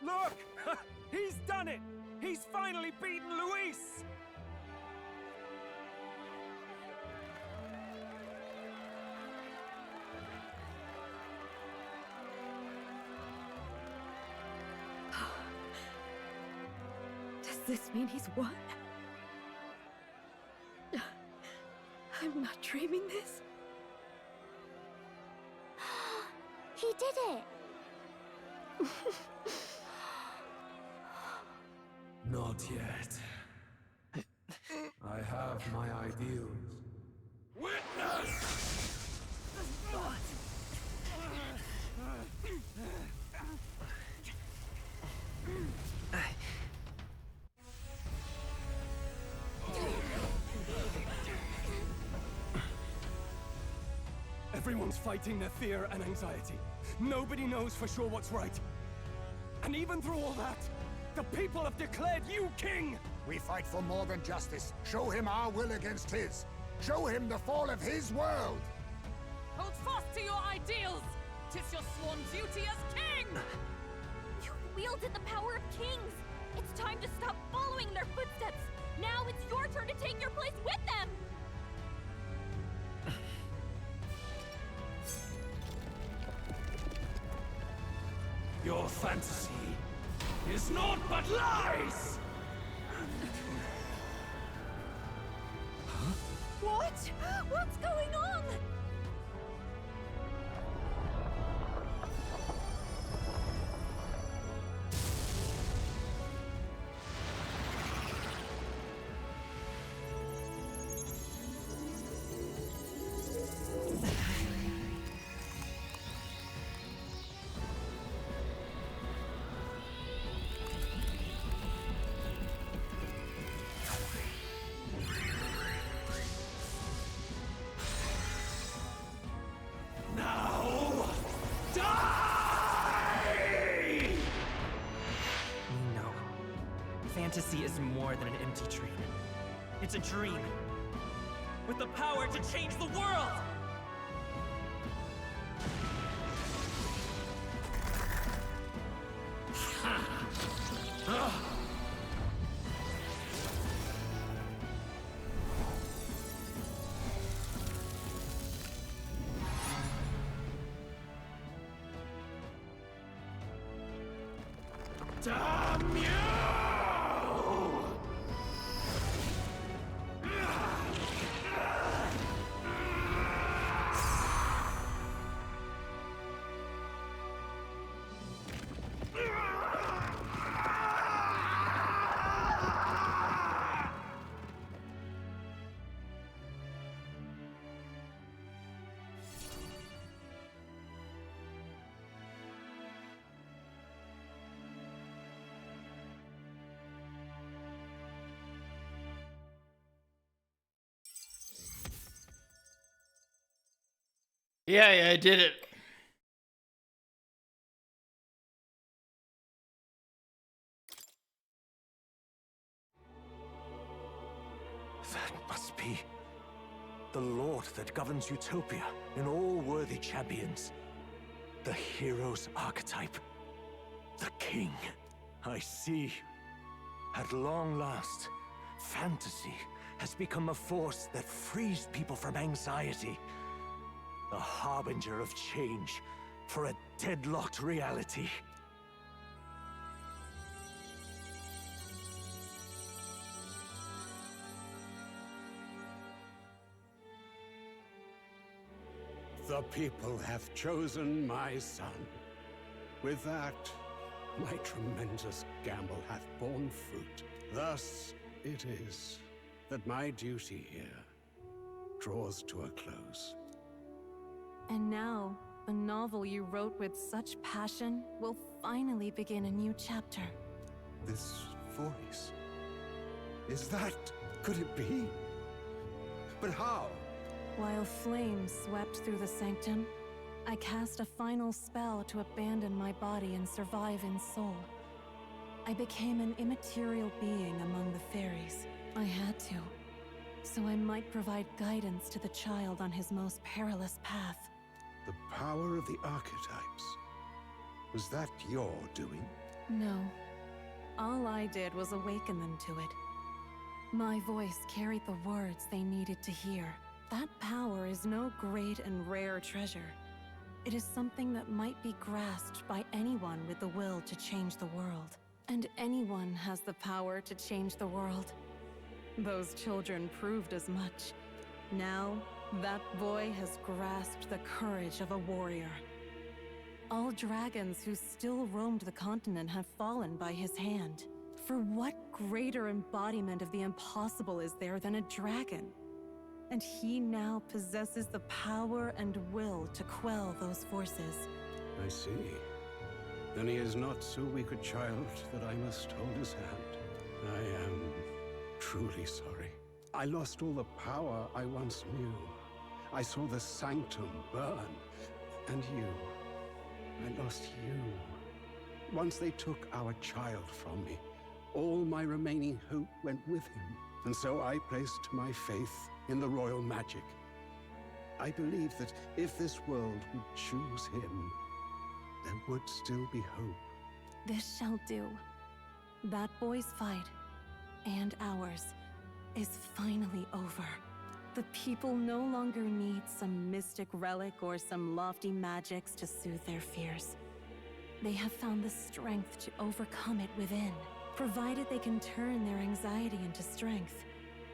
Look! He's done it! He's finally beaten Luis! Does this mean he's won? I'm not dreaming this. He did it! Not yet. I have my ideals. Witness! Everyone's fighting their fear and anxiety. Nobody knows for sure what's right. And even through all that, the people have declared you king! We fight for more than justice. Show him our will against his. Show him the fall of his world! Hold fast to your ideals! 'Tis your sworn duty as king! You've wielded the power of kings! It's time to stop following their footsteps! Now it's your turn to take your place with them! Your fantasy is naught but lies! What? What's going on? Fantasy is more than an empty dream. It's a dream with the power to change the world! Damn you! Yeah, I did it. That must be the Lord that governs Utopia in all worthy champions. The hero's archetype. The king. I see. At long last, fantasy has become a force that frees people from anxiety. A harbinger of change for a deadlocked reality. The people have chosen my son. With that, my tremendous gamble hath borne fruit. Thus it is that my duty here draws to a close. And now, The novel you wrote with such passion will finally begin a new chapter. This voice. Is that... could it be? But how? While flames swept through the sanctum, I cast a final spell to abandon my body and survive in soul. I became an immaterial being among the fairies. I had to, so I might provide guidance to the child on his most perilous path. The power of the archetypes. Was that your doing? No. All I did was awaken them to it. My voice carried the words they needed to hear. That power is no great and rare treasure. It is something that might be grasped by anyone with the will to change the world. And anyone has the power to change the world. Those children proved as much. Now, that boy has grasped the courage of a warrior. All dragons who still roamed the continent have fallen by his hand. For what greater embodiment of the impossible is there than a dragon? And he now possesses the power and will to quell those forces. I see. Then he is not so weak a child that I must hold his hand. I am truly sorry. I lost all the power I once knew. I saw the sanctum burn. And you. I lost you. Once they took our child from me, all my remaining hope went with him. And so I placed my faith in the royal magic. I believe that if this world would choose him, there would still be hope. This shall do. That boy's fight, and ours, is finally over. The people no longer need some mystic relic or some lofty magics to soothe their fears. They have found the strength to overcome it within. Provided they can turn their anxiety into strength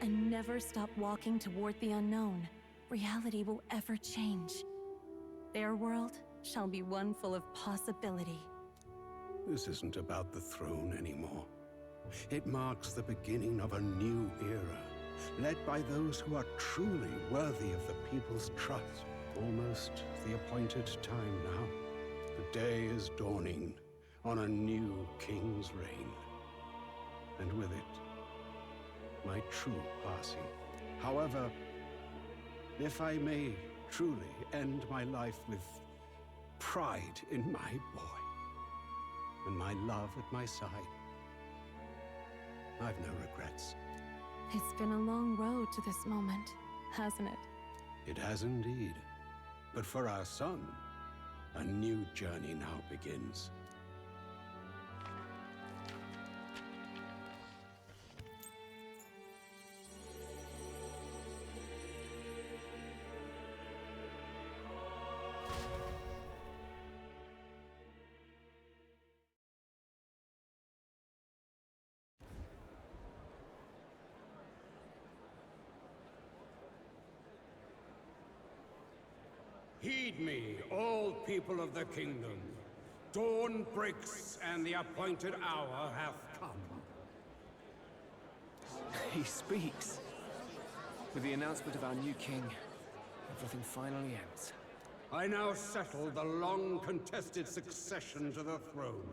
and never stop walking toward the unknown, reality will ever change. Their world shall be one full of possibility. This isn't about the throne anymore. It marks the beginning of a new era, led by those who are truly worthy of the people's trust. Almost the appointed time now. The day is dawning on a new king's reign. And with it, my true passing. However, if I may truly end my life with pride in my boy, and my love at my side, I've no regrets. It's been a long road to this moment, hasn't it? It has indeed. But for our son, a new journey now begins. Heed me, all people of the kingdom. Dawn breaks, and the appointed hour hath come. He speaks. With the announcement of our new king, everything finally ends. I now settle the long-contested succession to the throne.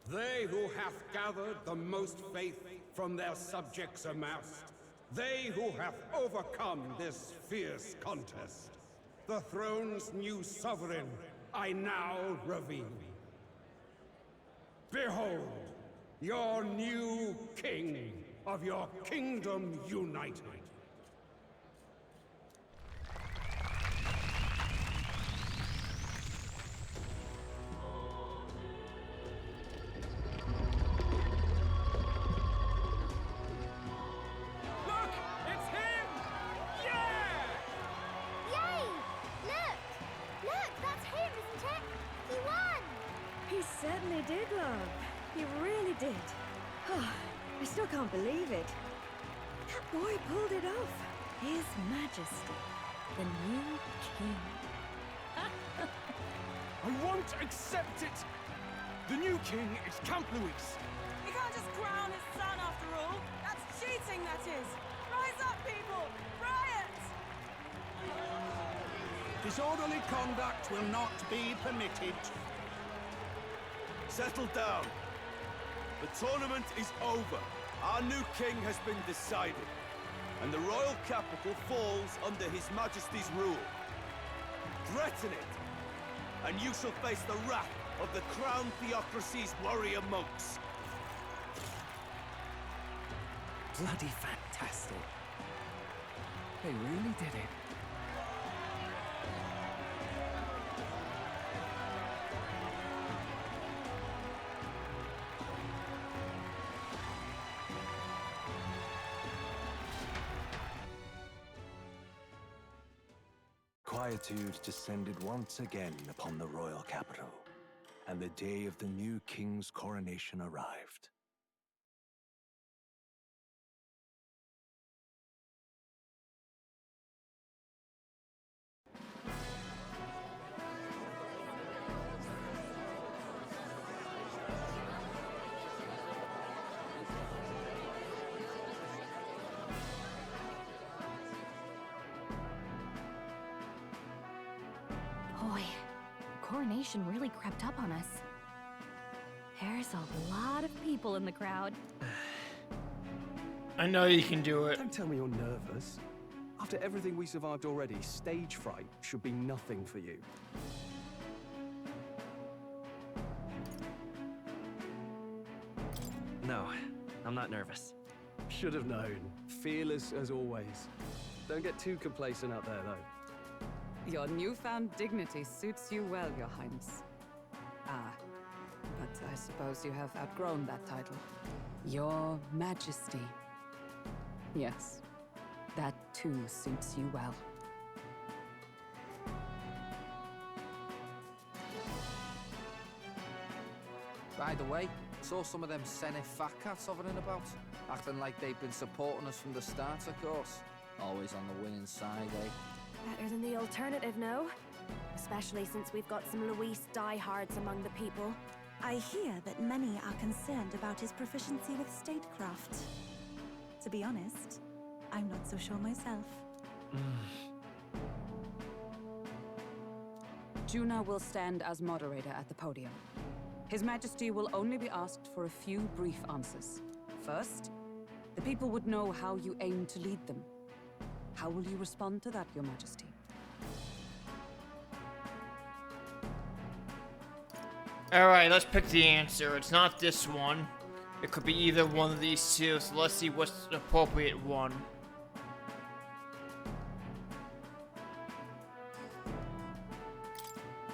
They who hath gathered the most faith from their subjects amassed, they who have overcome this fierce contest, the throne's new sovereign, I now reveal. Behold, your new king of your kingdom united. Certainly did, love. He really did. Oh, I still can't believe it. That boy pulled it off. His Majesty, the new king. I won't accept it! The new king is Camp Luis. You can't just crown his son after all. That's cheating, that is. Rise up, people! Riot! Disorderly conduct will not be permitted. Settle down. The tournament is over. Our new king has been decided, and the royal capital falls under His Majesty's rule. Threaten it, and you shall face the wrath of the Crown Theocracy's warrior monks. Bloody fantastic. They really did it. Quietude descended once again upon the royal capital, and the day of the new king's coronation arrived. Boy, coronation really crept up on us. There's a lot of people in the crowd. I know you can do it. Don't tell me you're nervous. After everything we survived already, stage fright should be nothing for you. No, I'm not nervous. Should have known. Fearless as always. Don't get too complacent out there, though. Your newfound dignity suits you well, Your Highness. Ah, but I suppose you have outgrown that title. Your Majesty. Yes, that too suits you well. By the way, saw some of them Senate fat cats hovering about, acting like they've been supporting us from the start, of course. Always on the winning side, eh? Better than the alternative, no? Especially since we've got some Luis diehards among the people. I hear that many are concerned about his proficiency with statecraft. To be honest, I'm not so sure myself. Juna will stand as moderator at the podium. His Majesty will only be asked for a few brief answers. First, the people would know how you aim to lead them. How will you respond to that, Your Majesty? Alright, let's pick the answer. It's not this one. It could be either one of these two, so let's see what's the appropriate one.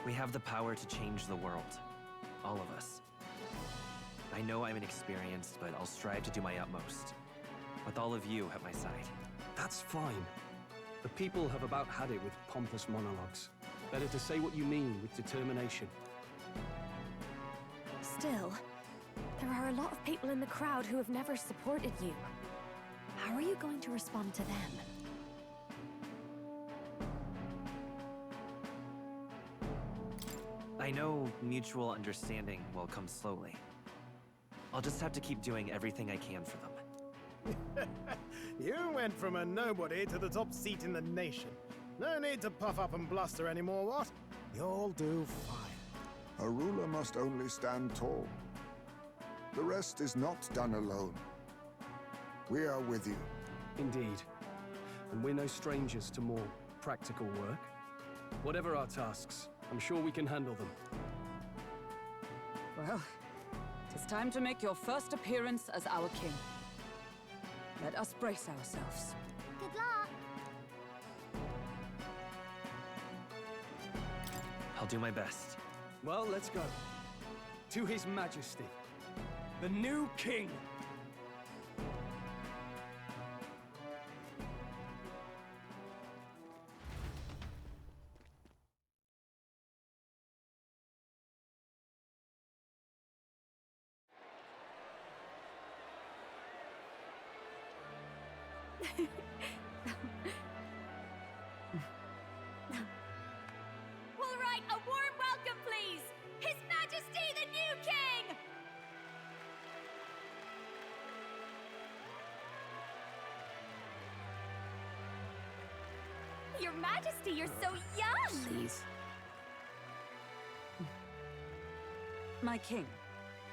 We have the power to change the world. All of us. I know I'm inexperienced, but I'll strive to do my utmost. With all of you at my side. That's fine. The people have about had it with pompous monologues. Better to say what you mean with determination. Still, there are a lot of people in the crowd who have never supported you. How are you going to respond to them? I know mutual understanding will come slowly. I'll just have to keep doing everything I can for them. You went from a nobody to the top seat in the nation. No need to puff up and bluster anymore, what? You'll do fine. A ruler must only stand tall. The rest is not done alone. We are with you. Indeed. And we're no strangers to more practical work. Whatever our tasks, I'm sure we can handle them. Well, it is time to make your first appearance as our king. Let us brace ourselves. Good luck! I'll do my best. Well, let's go. To His Majesty, the new king! All right, a warm welcome, please! His Majesty the new king! Your Majesty, you're so young! please. My king,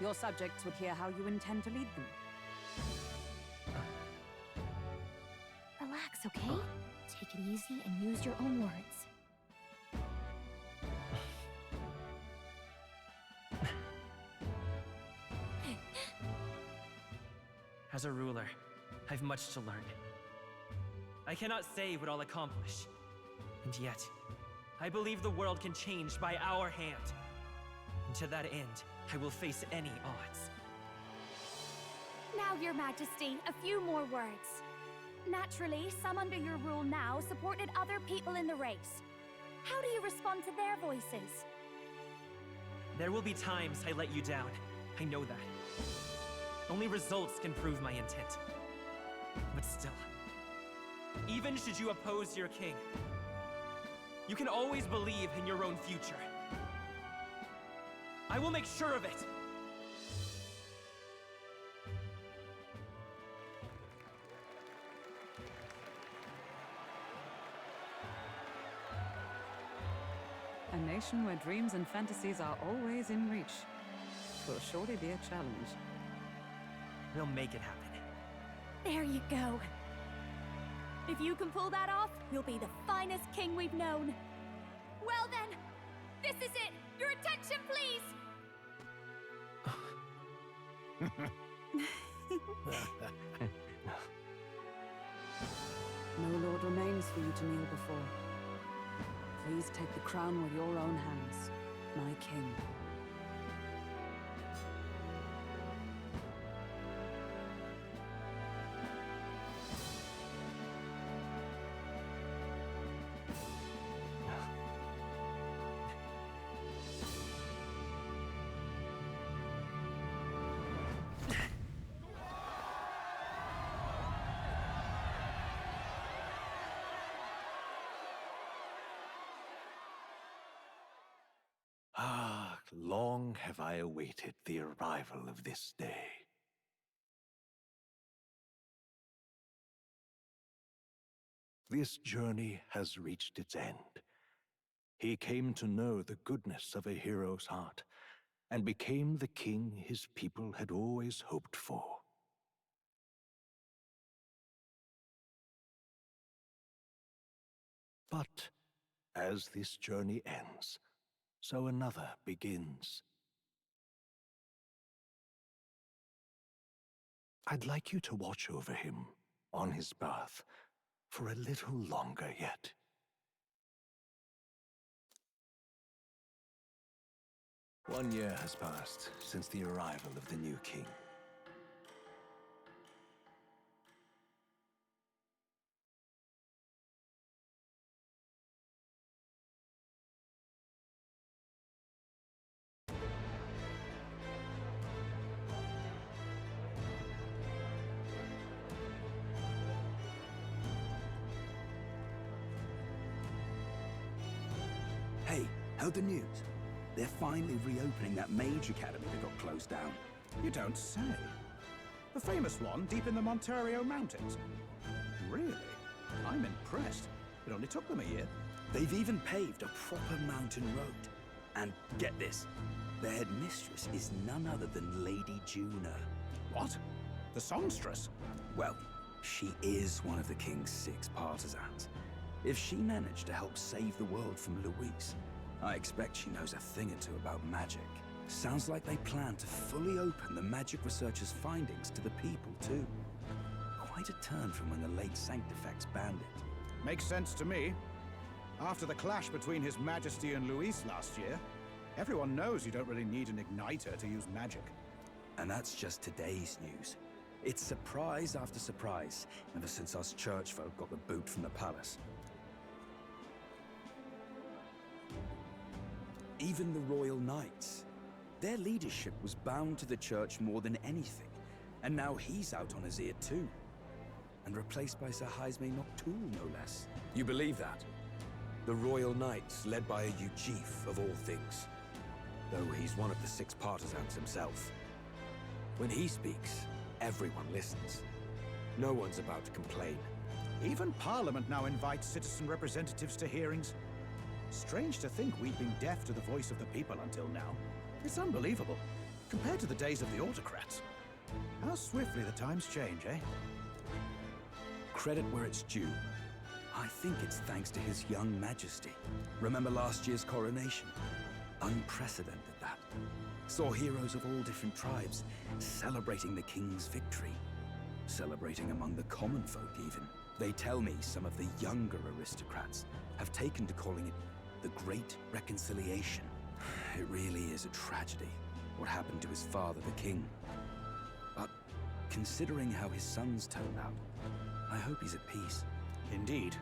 your subjects would hear how you intend to lead them. Relax, okay? Take it easy and use your own words. As a ruler, I've much to learn. I cannot say what I'll accomplish. And yet, I believe the world can change by our hand. And to that end, I will face any odds. Now, Your Majesty, a few more words. Naturally, some under your rule now supported other people in the race. How do you respond to their voices? There will be times I let you down. I know that. Only results can prove my intent. But still, even should you oppose your king, you can always believe in your own future. I will make sure of it! A nation where dreams and fantasies are always in reach. Will surely be a challenge. We'll make it happen. There you go. If you can pull that off, you'll be the finest king we've known. Well then, this is it! Your attention, please! No lord remains for you to kneel before. Please take the crown with your own hands, my king. Ah, long have I awaited the arrival of this day. This journey has reached its end. He came to know the goodness of a hero's heart, and became the king his people had always hoped for. But as this journey ends, so another begins. I'd like you to watch over him on his path for a little longer yet. One year has passed since the arrival of the new king. Hey, heard the news? They're finally reopening that mage academy that got closed down. You don't say. The famous one deep in the Montario Mountains. Really? I'm impressed. It only took them a year. They've even paved a proper mountain road. And get this, their headmistress is none other than Lady Juna. What? The songstress? Well, she is one of the king's 6 partisans. If she managed to help save the world from Luis, I expect she knows a thing or two about magic. Sounds like they plan to fully open the magic researchers' findings to the people, too. Quite a turn from when the late Sanctifex banned it. Makes sense to me. After the clash between His Majesty and Luis last year, everyone knows you don't really need an igniter to use magic. And that's just today's news. It's surprise after surprise, ever since us church folk got the boot from the palace. Even the Royal Knights. Their leadership was bound to the church more than anything, and now he's out on his ear too. And replaced by Sir Jaime Noctul, no less. You believe that? The Royal Knights, led by a Ujif of all things. Though he's one of the 6 partisans himself. When he speaks, everyone listens. No one's about to complain. Even Parliament now invites citizen representatives to hearings. Strange to think we'd been deaf to the voice of the people until now. It's unbelievable, compared to the days of the autocrats. How swiftly the times change, eh? Credit where it's due. I think it's thanks to his young majesty. Remember last year's coronation? Unprecedented, that. Saw heroes of all different tribes celebrating the king's victory. Celebrating among the common folk, even. They tell me some of the younger aristocrats have taken to calling it the Great Reconciliation. It really is a tragedy, what happened to his father, the king. But considering how his sons turned out, I hope he's at peace. Indeed.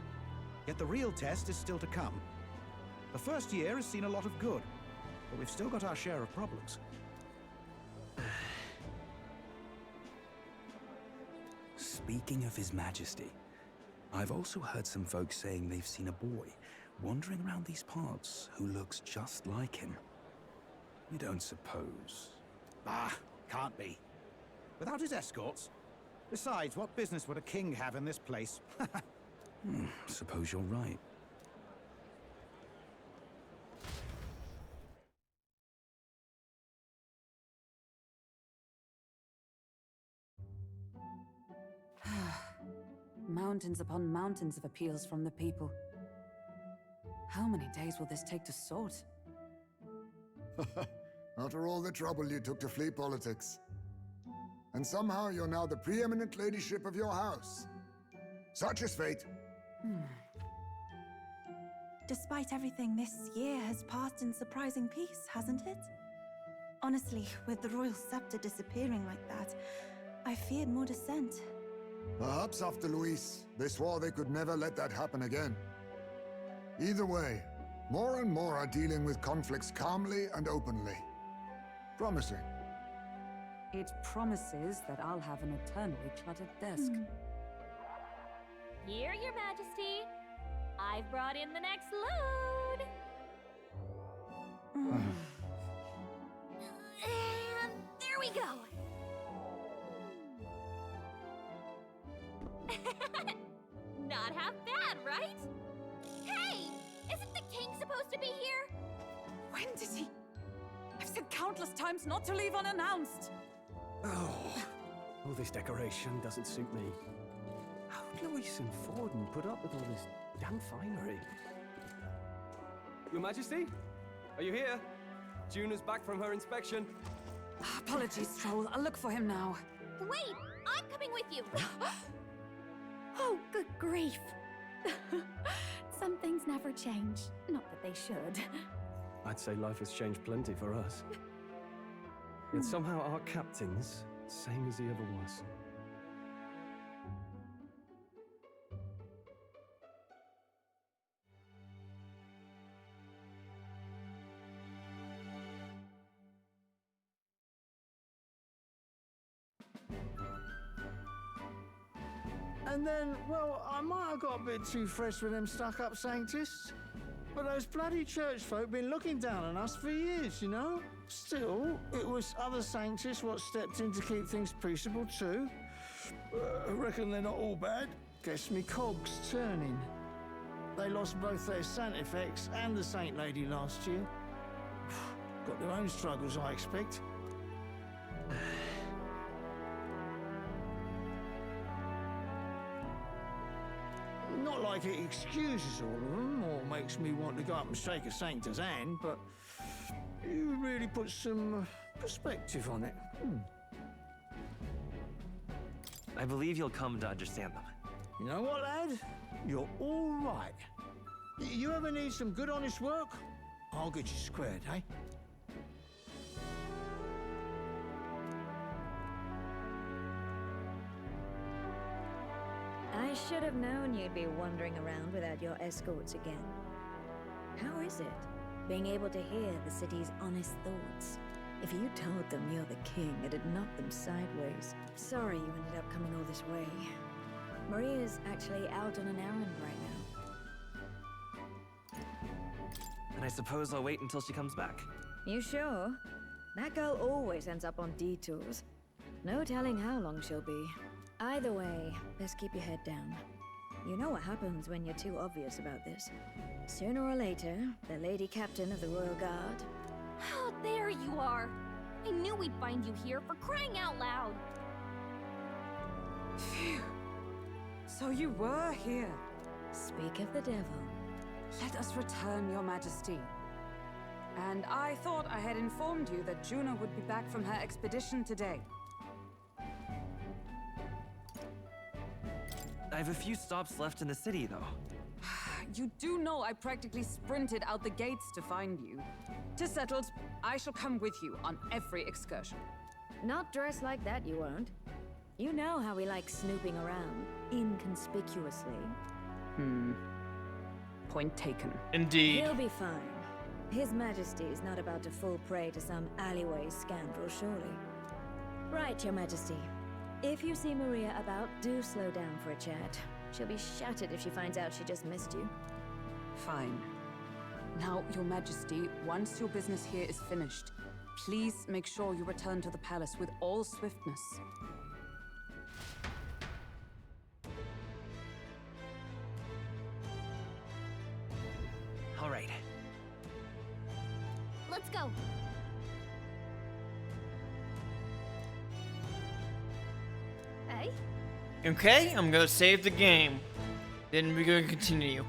Yet the real test is still to come. The first year has seen a lot of good, but we've still got our share of problems. Speaking of His Majesty, I've also heard some folks saying they've seen a boy wandering around these parts who looks just like him. You don't suppose? Ah, can't be. Without his escorts? Besides, what business would a king have in this place? Suppose you're right. Mountains upon mountains of appeals from the people. How many days will this take to sort? After all the trouble you took to flee politics. And somehow you're now the preeminent ladyship of your house. Such is fate. Despite everything, this year has passed in surprising peace, hasn't it? Honestly, with the royal scepter disappearing like that, I feared more dissent. Perhaps after Luis, they swore they could never let that happen again. Either way, more and more are dealing with conflicts calmly and openly. Promising. It promises that I'll have an eternally cluttered desk. Here, Your Majesty. I've brought in the next load. And there we go. Not half bad, right? Hey! Isn't the king supposed to be here? When did he? I've said countless times not to leave unannounced. Oh, all this decoration doesn't suit me. How would Luis and Forden put up with all this damn finery? Your Majesty? Are you here? Juna's back from her inspection. Apologies, Troll. I'll look for him now. Wait! I'm coming with you! Oh, good grief. Some things never change. Not that they should. I'd say life has changed plenty for us. Yet somehow our captain's same as he ever was. And then, well, I might have got a bit too fresh with them stuck-up sanctists. But those bloody church folk been looking down on us for years, you know? Still, it was other sanctists what stepped in to keep things peaceable too. I reckon they're not all bad. Guess me cog's turning. They lost both their Santifex and the Saint Lady last year. Got their own struggles, I expect. Not like it excuses all of them or makes me want to go up and shake a sanctor's hand, but you really put some perspective on it. I believe you'll come to understand them. You know what, lad? You're all right. You ever need some good, honest work? I'll get you squared, eh? I should have known you'd be wandering around without your escorts again. How is it, being able to hear the city's honest thoughts? If you told them you're the king, it'd knock them sideways. Sorry you ended up coming all this way. Maria's actually out on an errand right now. And I suppose I'll wait until she comes back. You sure? That girl always ends up on detours. No telling how long she'll be. Either way, best keep your head down. You know what happens when you're too obvious about this. Sooner or later, the Lady Captain of the Royal Guard... Oh, there you are! I knew we'd find you here, for crying out loud! Phew. So you were here. Speak of the devil. Let us return, Your Majesty. And I thought I had informed you that Juno would be back from her expedition today. I have a few stops left in the city, though. You do know I practically sprinted out the gates to find you. To settled, I shall come with you on every excursion. Not dressed like that, you won't. You know how we like snooping around, inconspicuously. Point taken. Indeed. He'll be fine. His Majesty is not about to fall prey to some alleyway scoundrel, surely. Right, Your Majesty. If you see Maria about, do slow down for a chat. She'll be shattered if she finds out she just missed you. Fine. Now, Your Majesty, once your business here is finished, please make sure you return to the palace with all swiftness. All right. Let's go! Hey? Okay, I'm gonna save the game. Then we're gonna continue.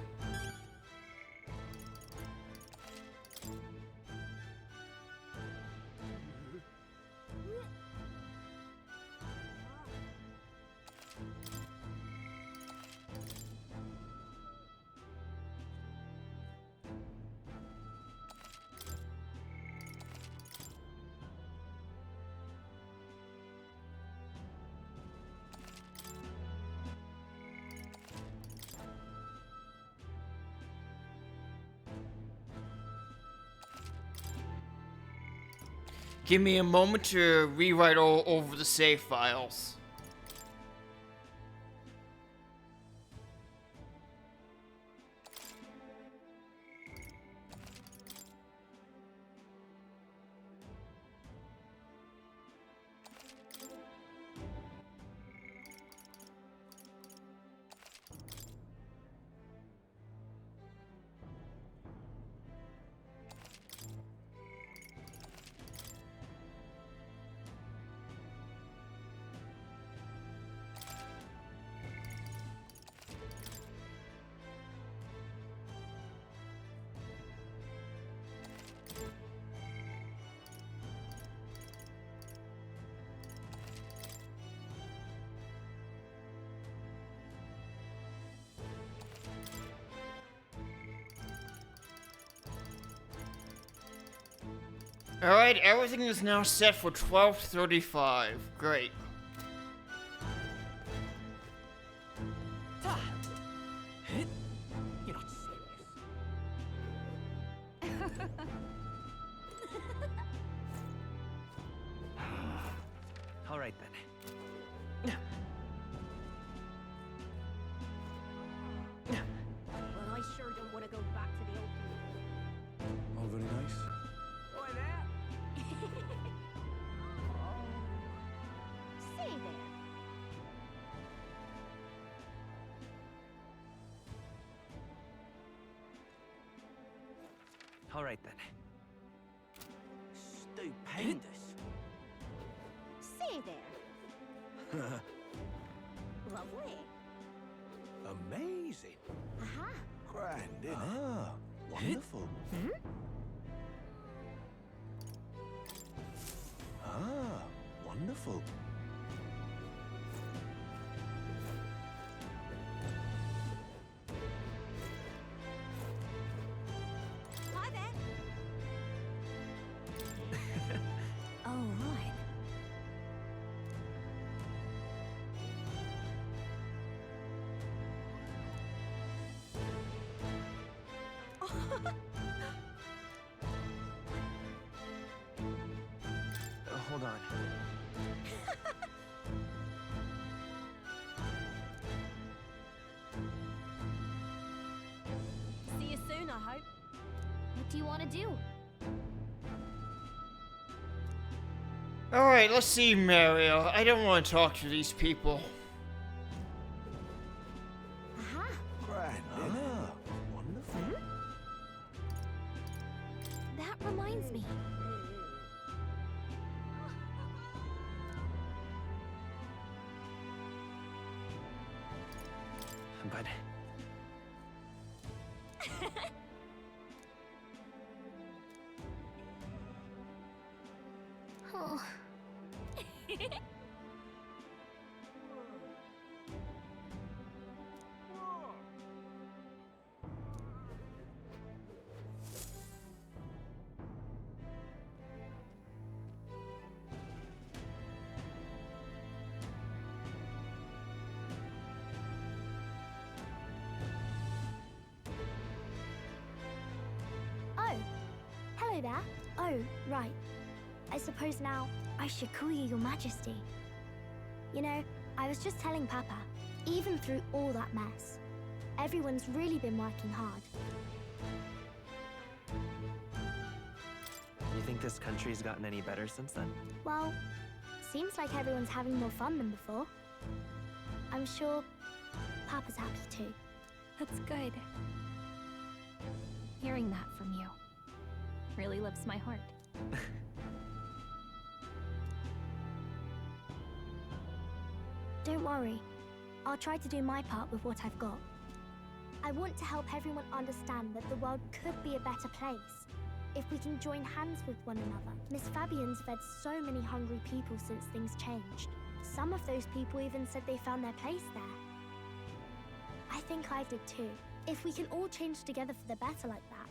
Give me a moment to rewrite all over the save files. Alright, everything is now set for 12:35. Great. You're not serious. All right, then. Well, I sure don't want to go back to the old... All very nice. Boy, there! Say there. All right, then. Stupendous. Say there. Lovely. Amazing. Aha. Grand, isn't it? Ah, wonderful. Ah, wonderful. Hi there. Oh, right. Hold on. See you soon, I hope. What do you want to do? Alright, let's see, Mario. I don't want to talk to these people. Aha. That reminds me. But... Oh. Oh, hello there. Oh, right. I suppose now I should call you Your Majesty. You know, I was just telling Papa, even through all that mess, everyone's really been working hard. You think this country's gotten any better since then? Well, seems like everyone's having more fun than before. I'm sure Papa's happy too. That's good. Hearing that from you really lifts my heart. Don't worry. I'll try to do my part with what I've got. I want to help everyone understand that the world could be a better place if we can join hands with one another. Miss Fabian's fed so many hungry people since things changed. Some of those people even said they found their place there. I think I did too. If we can all change together for the better like that,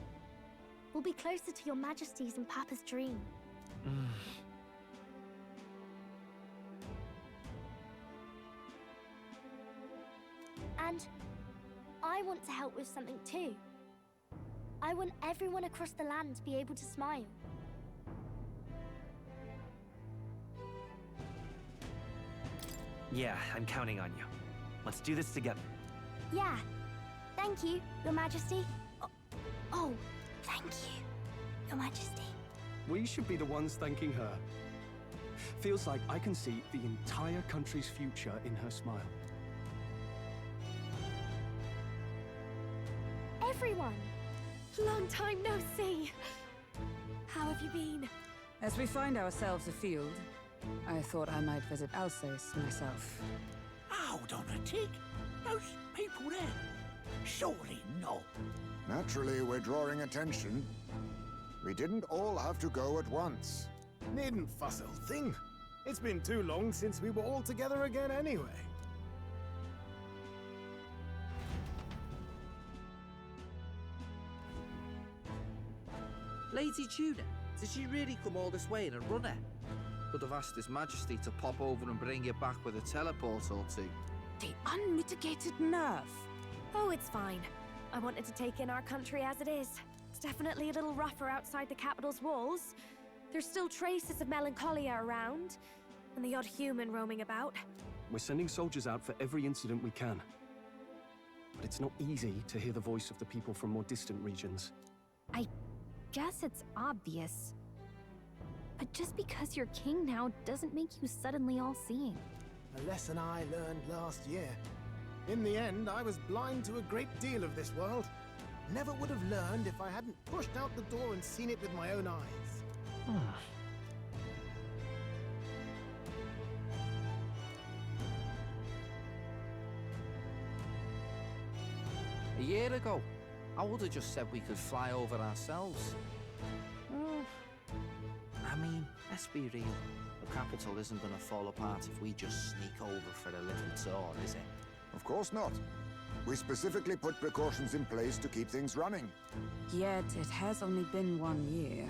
we'll be closer to Your Majesty's and Papa's dream. And I want to help with something too. I want everyone across the land to be able to smile. Yeah, I'm counting on you. Let's do this together. Yeah. Thank you, Your Majesty. Oh, thank you, Your Majesty. We should be the ones thanking her. Feels like I can see the entire country's future in her smile. Everyone! Long time no see! How have you been? As we find ourselves afield, I thought I might visit Alsace myself. Hold on a tick. Those people there? Surely not. Naturally, we're drawing attention. We didn't all have to go at once. Needn't fuss, old thing. It's been too long since we were all together again anyway. Lady Tuna, did she really come all this way in a runner? Could have asked His Majesty to pop over and bring you back with a teleport or two. The unmitigated nerve. Oh, it's fine. I wanted to take in our country as it is. It's definitely a little rougher outside the capital's walls. There's still traces of melancholia around, and the odd human roaming about. We're sending soldiers out for every incident we can. But it's not easy to hear the voice of the people from more distant regions. I guess it's obvious. But just because you're king now doesn't make you suddenly all-seeing. A lesson I learned last year. In the end, I was blind to a great deal of this world. Never would have learned if I hadn't pushed out the door and seen it with my own eyes. A year ago, I would have just said we could fly over ourselves. I mean, let's be real. The capital isn't going to fall apart if we just sneak over for a little tour, is it? Of course not. We specifically put precautions in place to keep things running. Yet it has only been 1 year.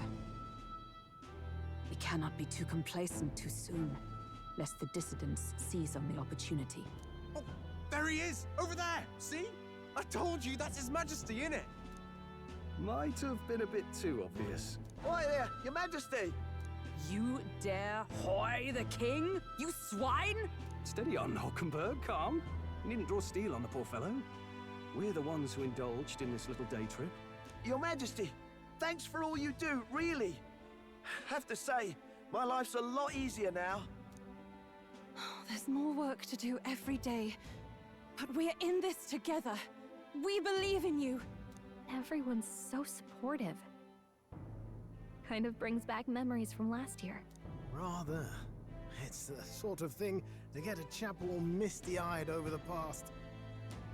We cannot be too complacent too soon, lest the dissidents seize on the opportunity. Oh, there he is! Over there! See? I told you, that's His Majesty, innit? Might have been a bit too obvious. Oi there, Your Majesty! You dare hoy the king? You swine! Steady on, Hulkenberg, calm. You needn't draw steel on the poor fellow. We're the ones who indulged in this little day trip. Your Majesty, thanks for all you do, really. Have to say, my life's a lot easier now. There's more work to do every day, but we're in this together. We believe in you. Everyone's so supportive. Kind of brings back memories from last year. Rather. It's the sort of thing to get a chap all misty-eyed over the past.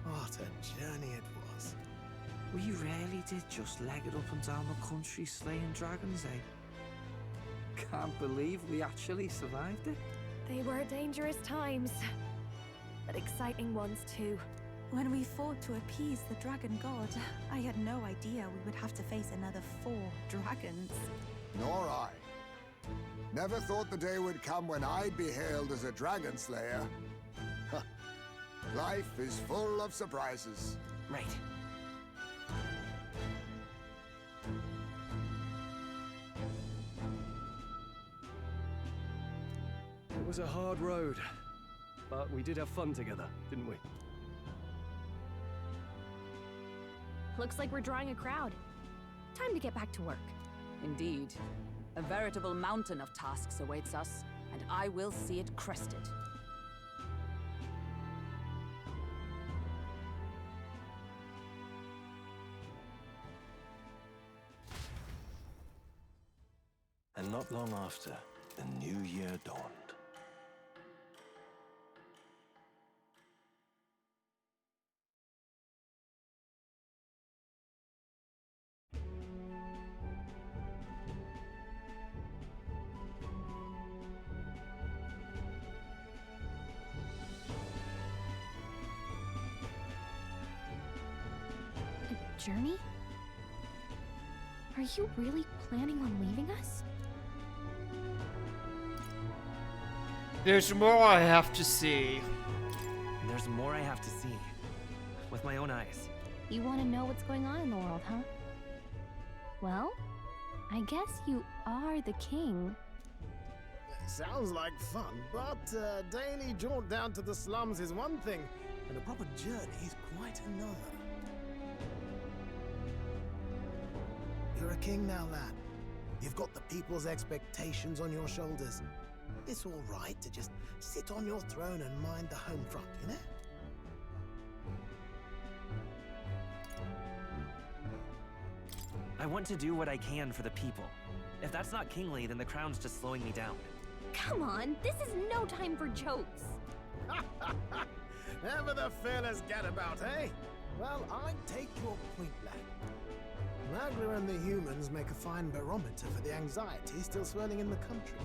What a journey it was. We really did just leg it up and down the country slaying dragons, eh? Can't believe we actually survived it. They were dangerous times, but exciting ones too. When we fought to appease the dragon god, I had no idea we would have to face another 4 dragons. Nor I. Never thought the day would come when I'd be hailed as a dragon slayer. Huh. Life is full of surprises. Right. It was a hard road, but we did have fun together, didn't we? Looks like we're drawing a crowd. Time to get back to work. Indeed. A veritable mountain of tasks awaits us, and I will see it crested. And not long after, the new year dawned. Journey? Are you really planning on leaving us? There's more I have to see. There's more I have to see. With my own eyes. You want to know what's going on in the world, huh? Well, I guess you are the king. Sounds like fun, but a daily jaunt down to the slums is one thing, and a proper journey is quite another. You're a king now, lad. You've got the people's expectations on your shoulders. It's all right to just sit on your throne and mind the home front, you know? I want to do what I can for the people. If that's not kingly, then the crown's just slowing me down. Come on, this is no time for jokes. Never the fearless gadabout, eh? Well, I take your point, lad. Magla and the humans make a fine barometer for the anxiety still swirling in the country.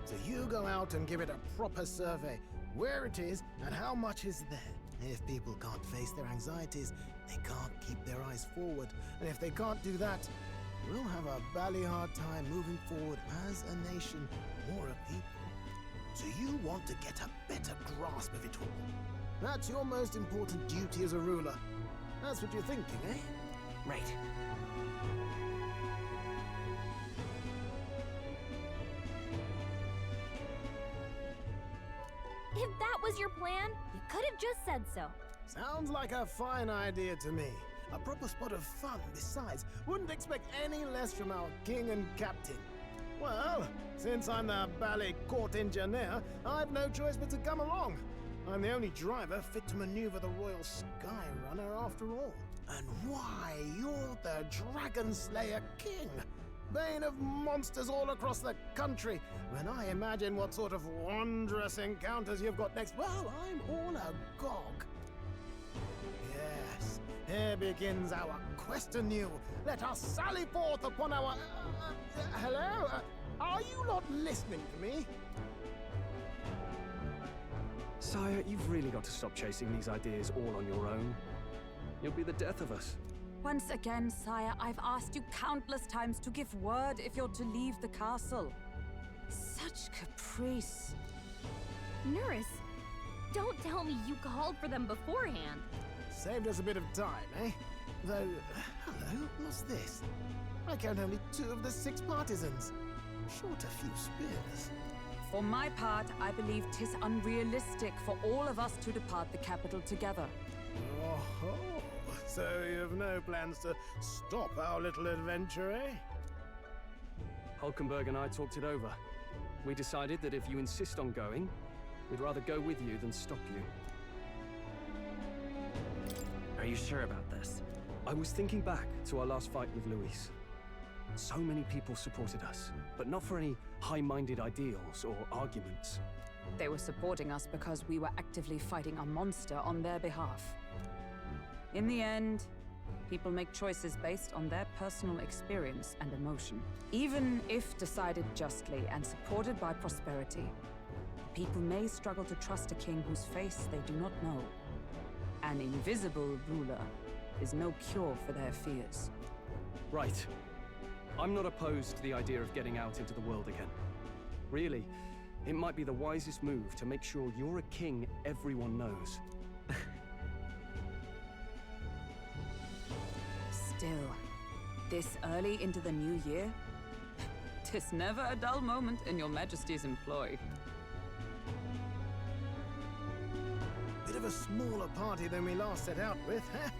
So you go out and give it a proper survey, where it is and how much is there. If people can't face their anxieties, they can't keep their eyes forward. And if they can't do that, we'll have a bally hard time moving forward as a nation or a people. So you want to get a better grasp of it all. That's your most important duty as a ruler. That's what you're thinking, eh? Right. If that was your plan, you could have just said so. Sounds like a fine idea to me. A proper spot of fun, besides. Wouldn't expect any less from our king and captain. Well, since I'm the ballet court engineer, I've no choice but to come along. I'm the only driver fit to maneuver the Royal Skyrunner after all. And why, you're the Dragon Slayer King! Bane of monsters all across the country. When I imagine what sort of wondrous encounters you've got next, well, I'm all agog. Yes, here begins our quest anew. Let us sally forth upon our... hello? Are you not listening to me? Sire, you've really got to stop chasing these ideas all on your own. You'll be the death of us. Once again, sire, I've asked you countless times to give word if you're to leave the castle. Such caprice. Nurse, don't tell me you called for them beforehand. Saved us a bit of time, eh? Though, hello, what's this? I count only 2 of the 6 partisans. Short a few spears. For my part, I believe 'tis unrealistic for all of us to depart the capital together. Oh, so you've no plans to stop our little adventure, eh? Hulkenberg and I talked it over. We decided that if you insist on going, we'd rather go with you than stop you. Are you sure about this? I was thinking back to our last fight with Luis. So many people supported us, but not for any high-minded ideals or arguments. They were supporting us because we were actively fighting a monster on their behalf. In the end, people make choices based on their personal experience and emotion. Even if decided justly and supported by prosperity, people may struggle to trust a king whose face they do not know. An invisible ruler is no cure for their fears. Right. I'm not opposed to the idea of getting out into the world again. Really, it might be the wisest move to make sure you're a king everyone knows. Still, this early into the new year, 'tis never a dull moment in your Majesty's employ. Bit of a smaller party than we last set out with, huh?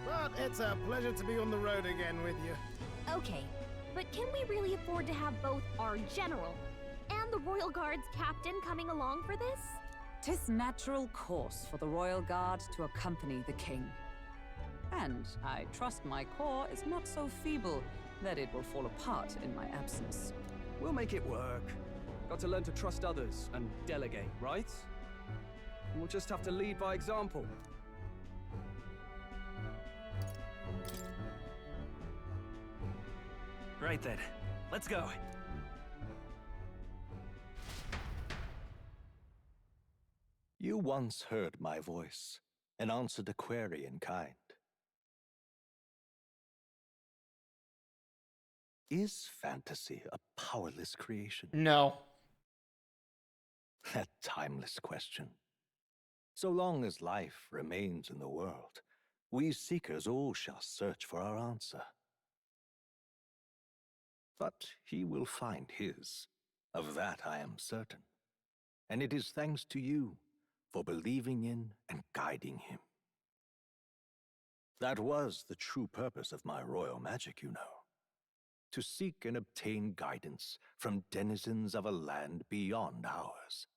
But it's a pleasure to be on the road again with you. Okay, but can we really afford to have both our general and the Royal Guard's captain coming along for this? 'Tis natural course for the Royal Guard to accompany the king. And I trust my corps is not so feeble that it will fall apart in my absence. We'll make it work. Got to learn to trust others and delegate, right? We'll just have to lead by example. Right then, let's go. You once heard my voice and answered a query in kind. Is fantasy a powerless creation? No. That timeless question. So long as life remains in the world, we seekers all shall search for our answer. But he will find his. Of that I am certain. And it is thanks to you for believing in and guiding him. That was the true purpose of my royal magic, you know. To seek and obtain guidance from denizens of a land beyond ours.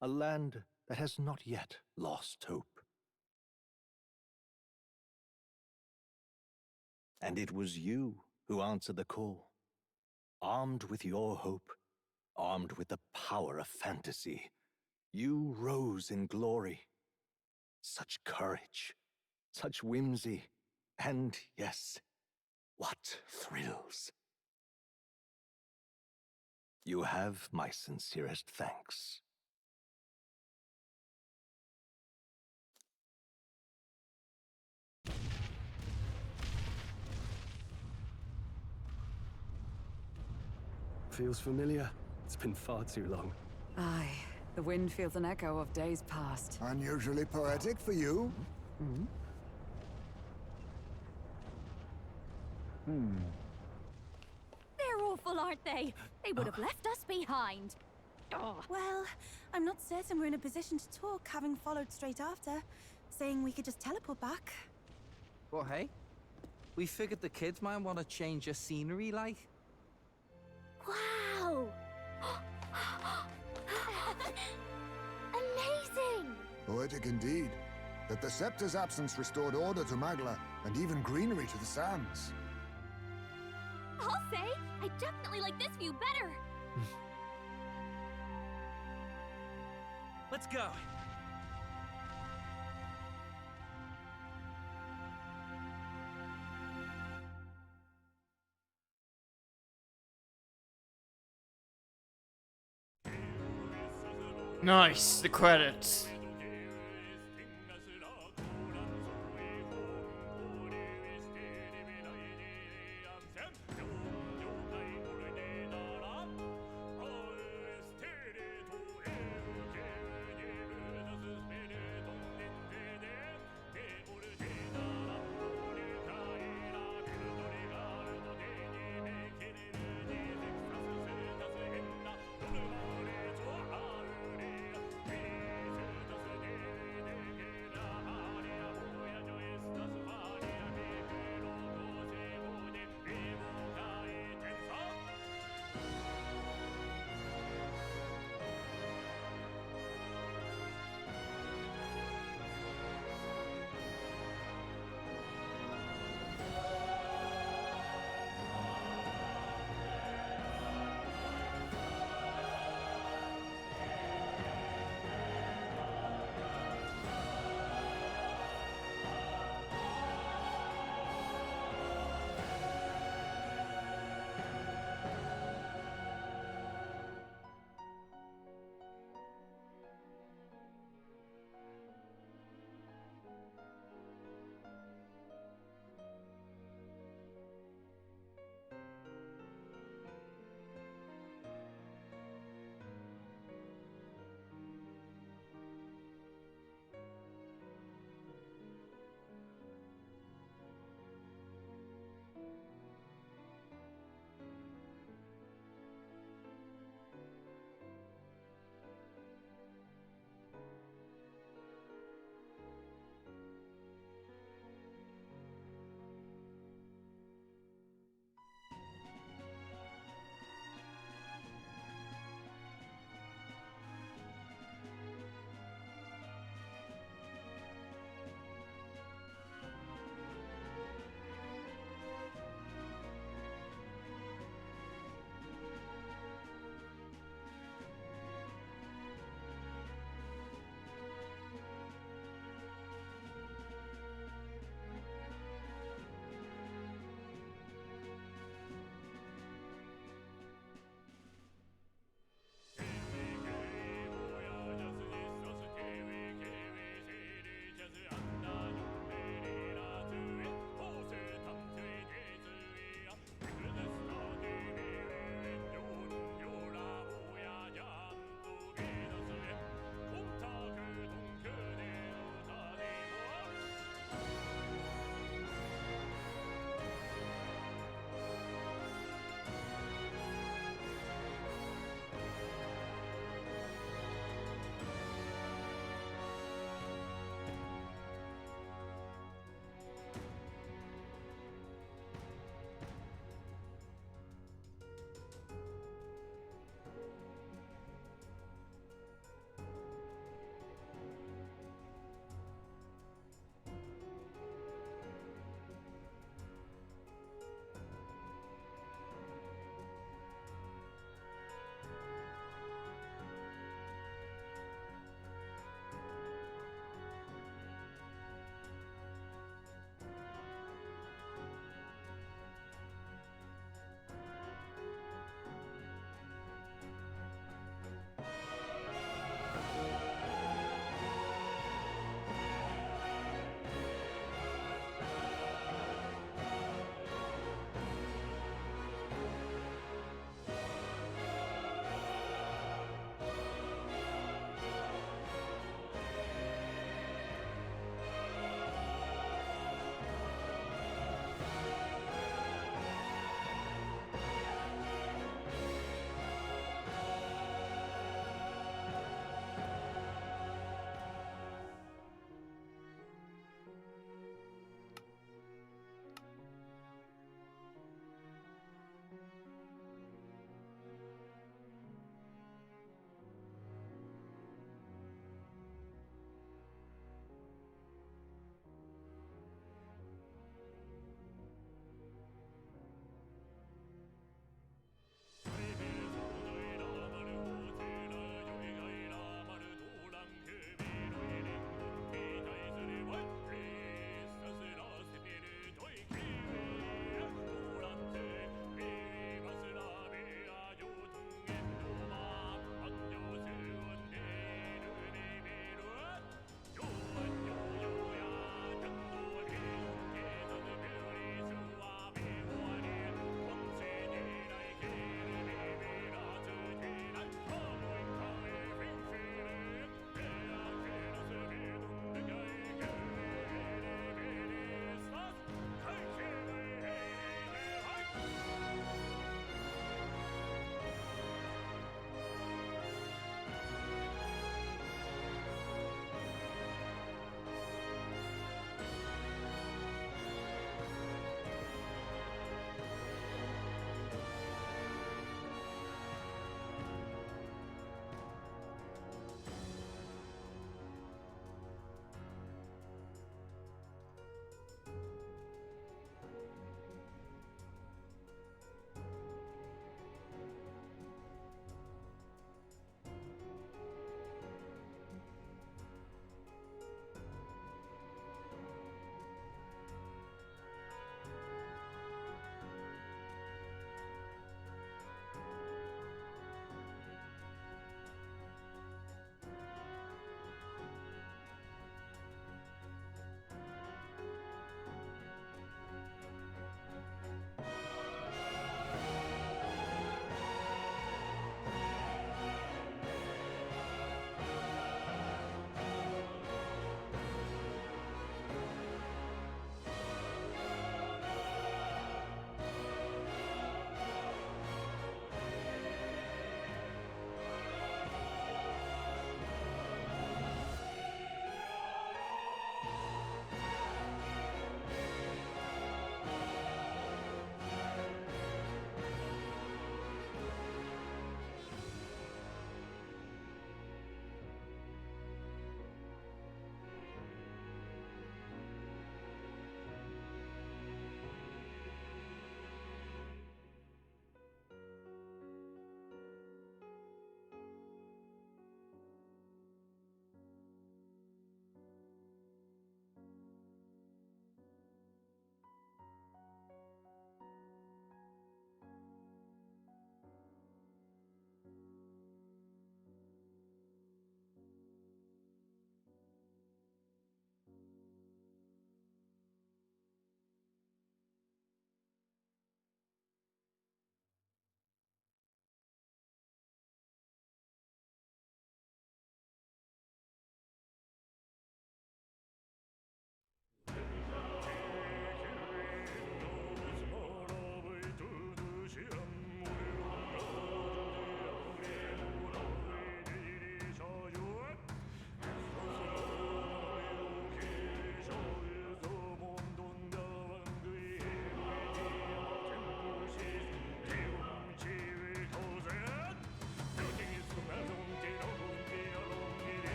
A land that has not yet lost hope. And it was you who answered the call. Armed with your hope, armed with the power of fantasy, you rose in glory. Such courage, such whimsy, and yes, what thrills. You have my sincerest thanks. Feels familiar. It's been far too long. Aye, the wind feels an echo of days past. Unusually poetic for you. They're awful, aren't they? They would have left us behind. Well, I'm not certain we're in a position to talk, having followed straight after, saying we could just teleport back. Well, hey, we figured the kids might want to change your scenery, like. Wow! Amazing! Poetic indeed. That the scepter's absence restored order to Magla, and even greenery to the sands. I'll say, I definitely like this view better. Let's go. Nice, the credits.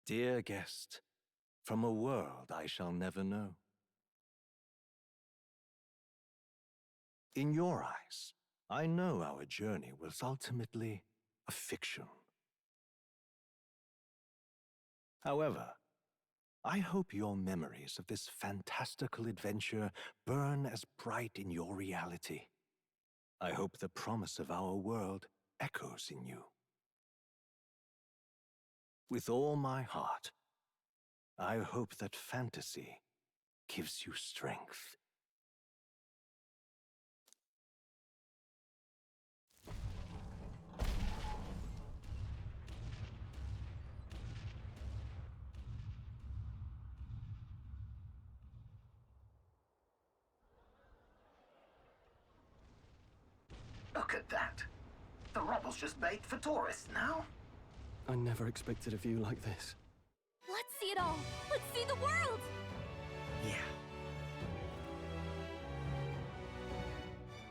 Dear guest, from a world I shall never know. In your eyes, I know our journey was ultimately a fiction. However, I hope your memories of this fantastical adventure burn as bright in your reality. I hope the promise of our world echoes in you. With all my heart, I hope that fantasy gives you strength. Look at that. The rubble's just bait for tourists now. I never expected a view like this. Let's see it all. Let's see the world. Yeah.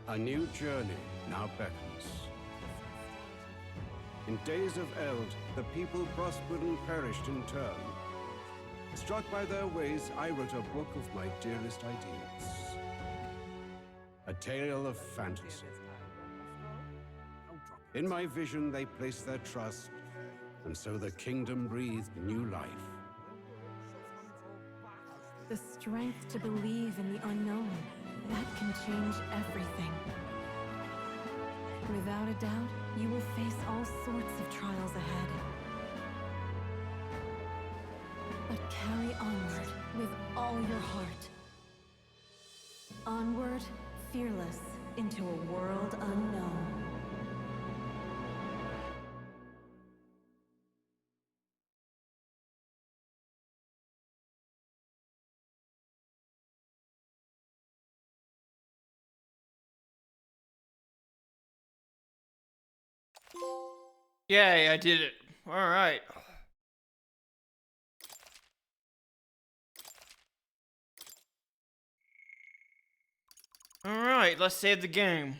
A new journey now beckons. In days of eld, the people prospered and perished in turn. Struck by their ways, I wrote a book of my dearest ideas. A tale of fantasy. In my vision, they placed their trust, and so the kingdom breathed new life. The strength to believe in the unknown, that can change everything. Without a doubt, you will face all sorts of trials ahead. But carry onward with all your heart. Onward, fearless, into a world unknown. Yay, I did it. Alright. Alright, let's save the game.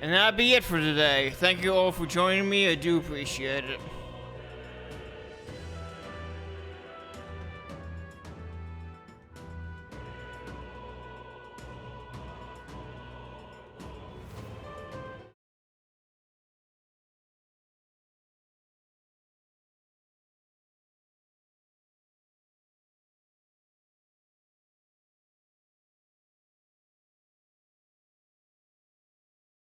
And that'll be it for today. Thank you all for joining me. I do appreciate it.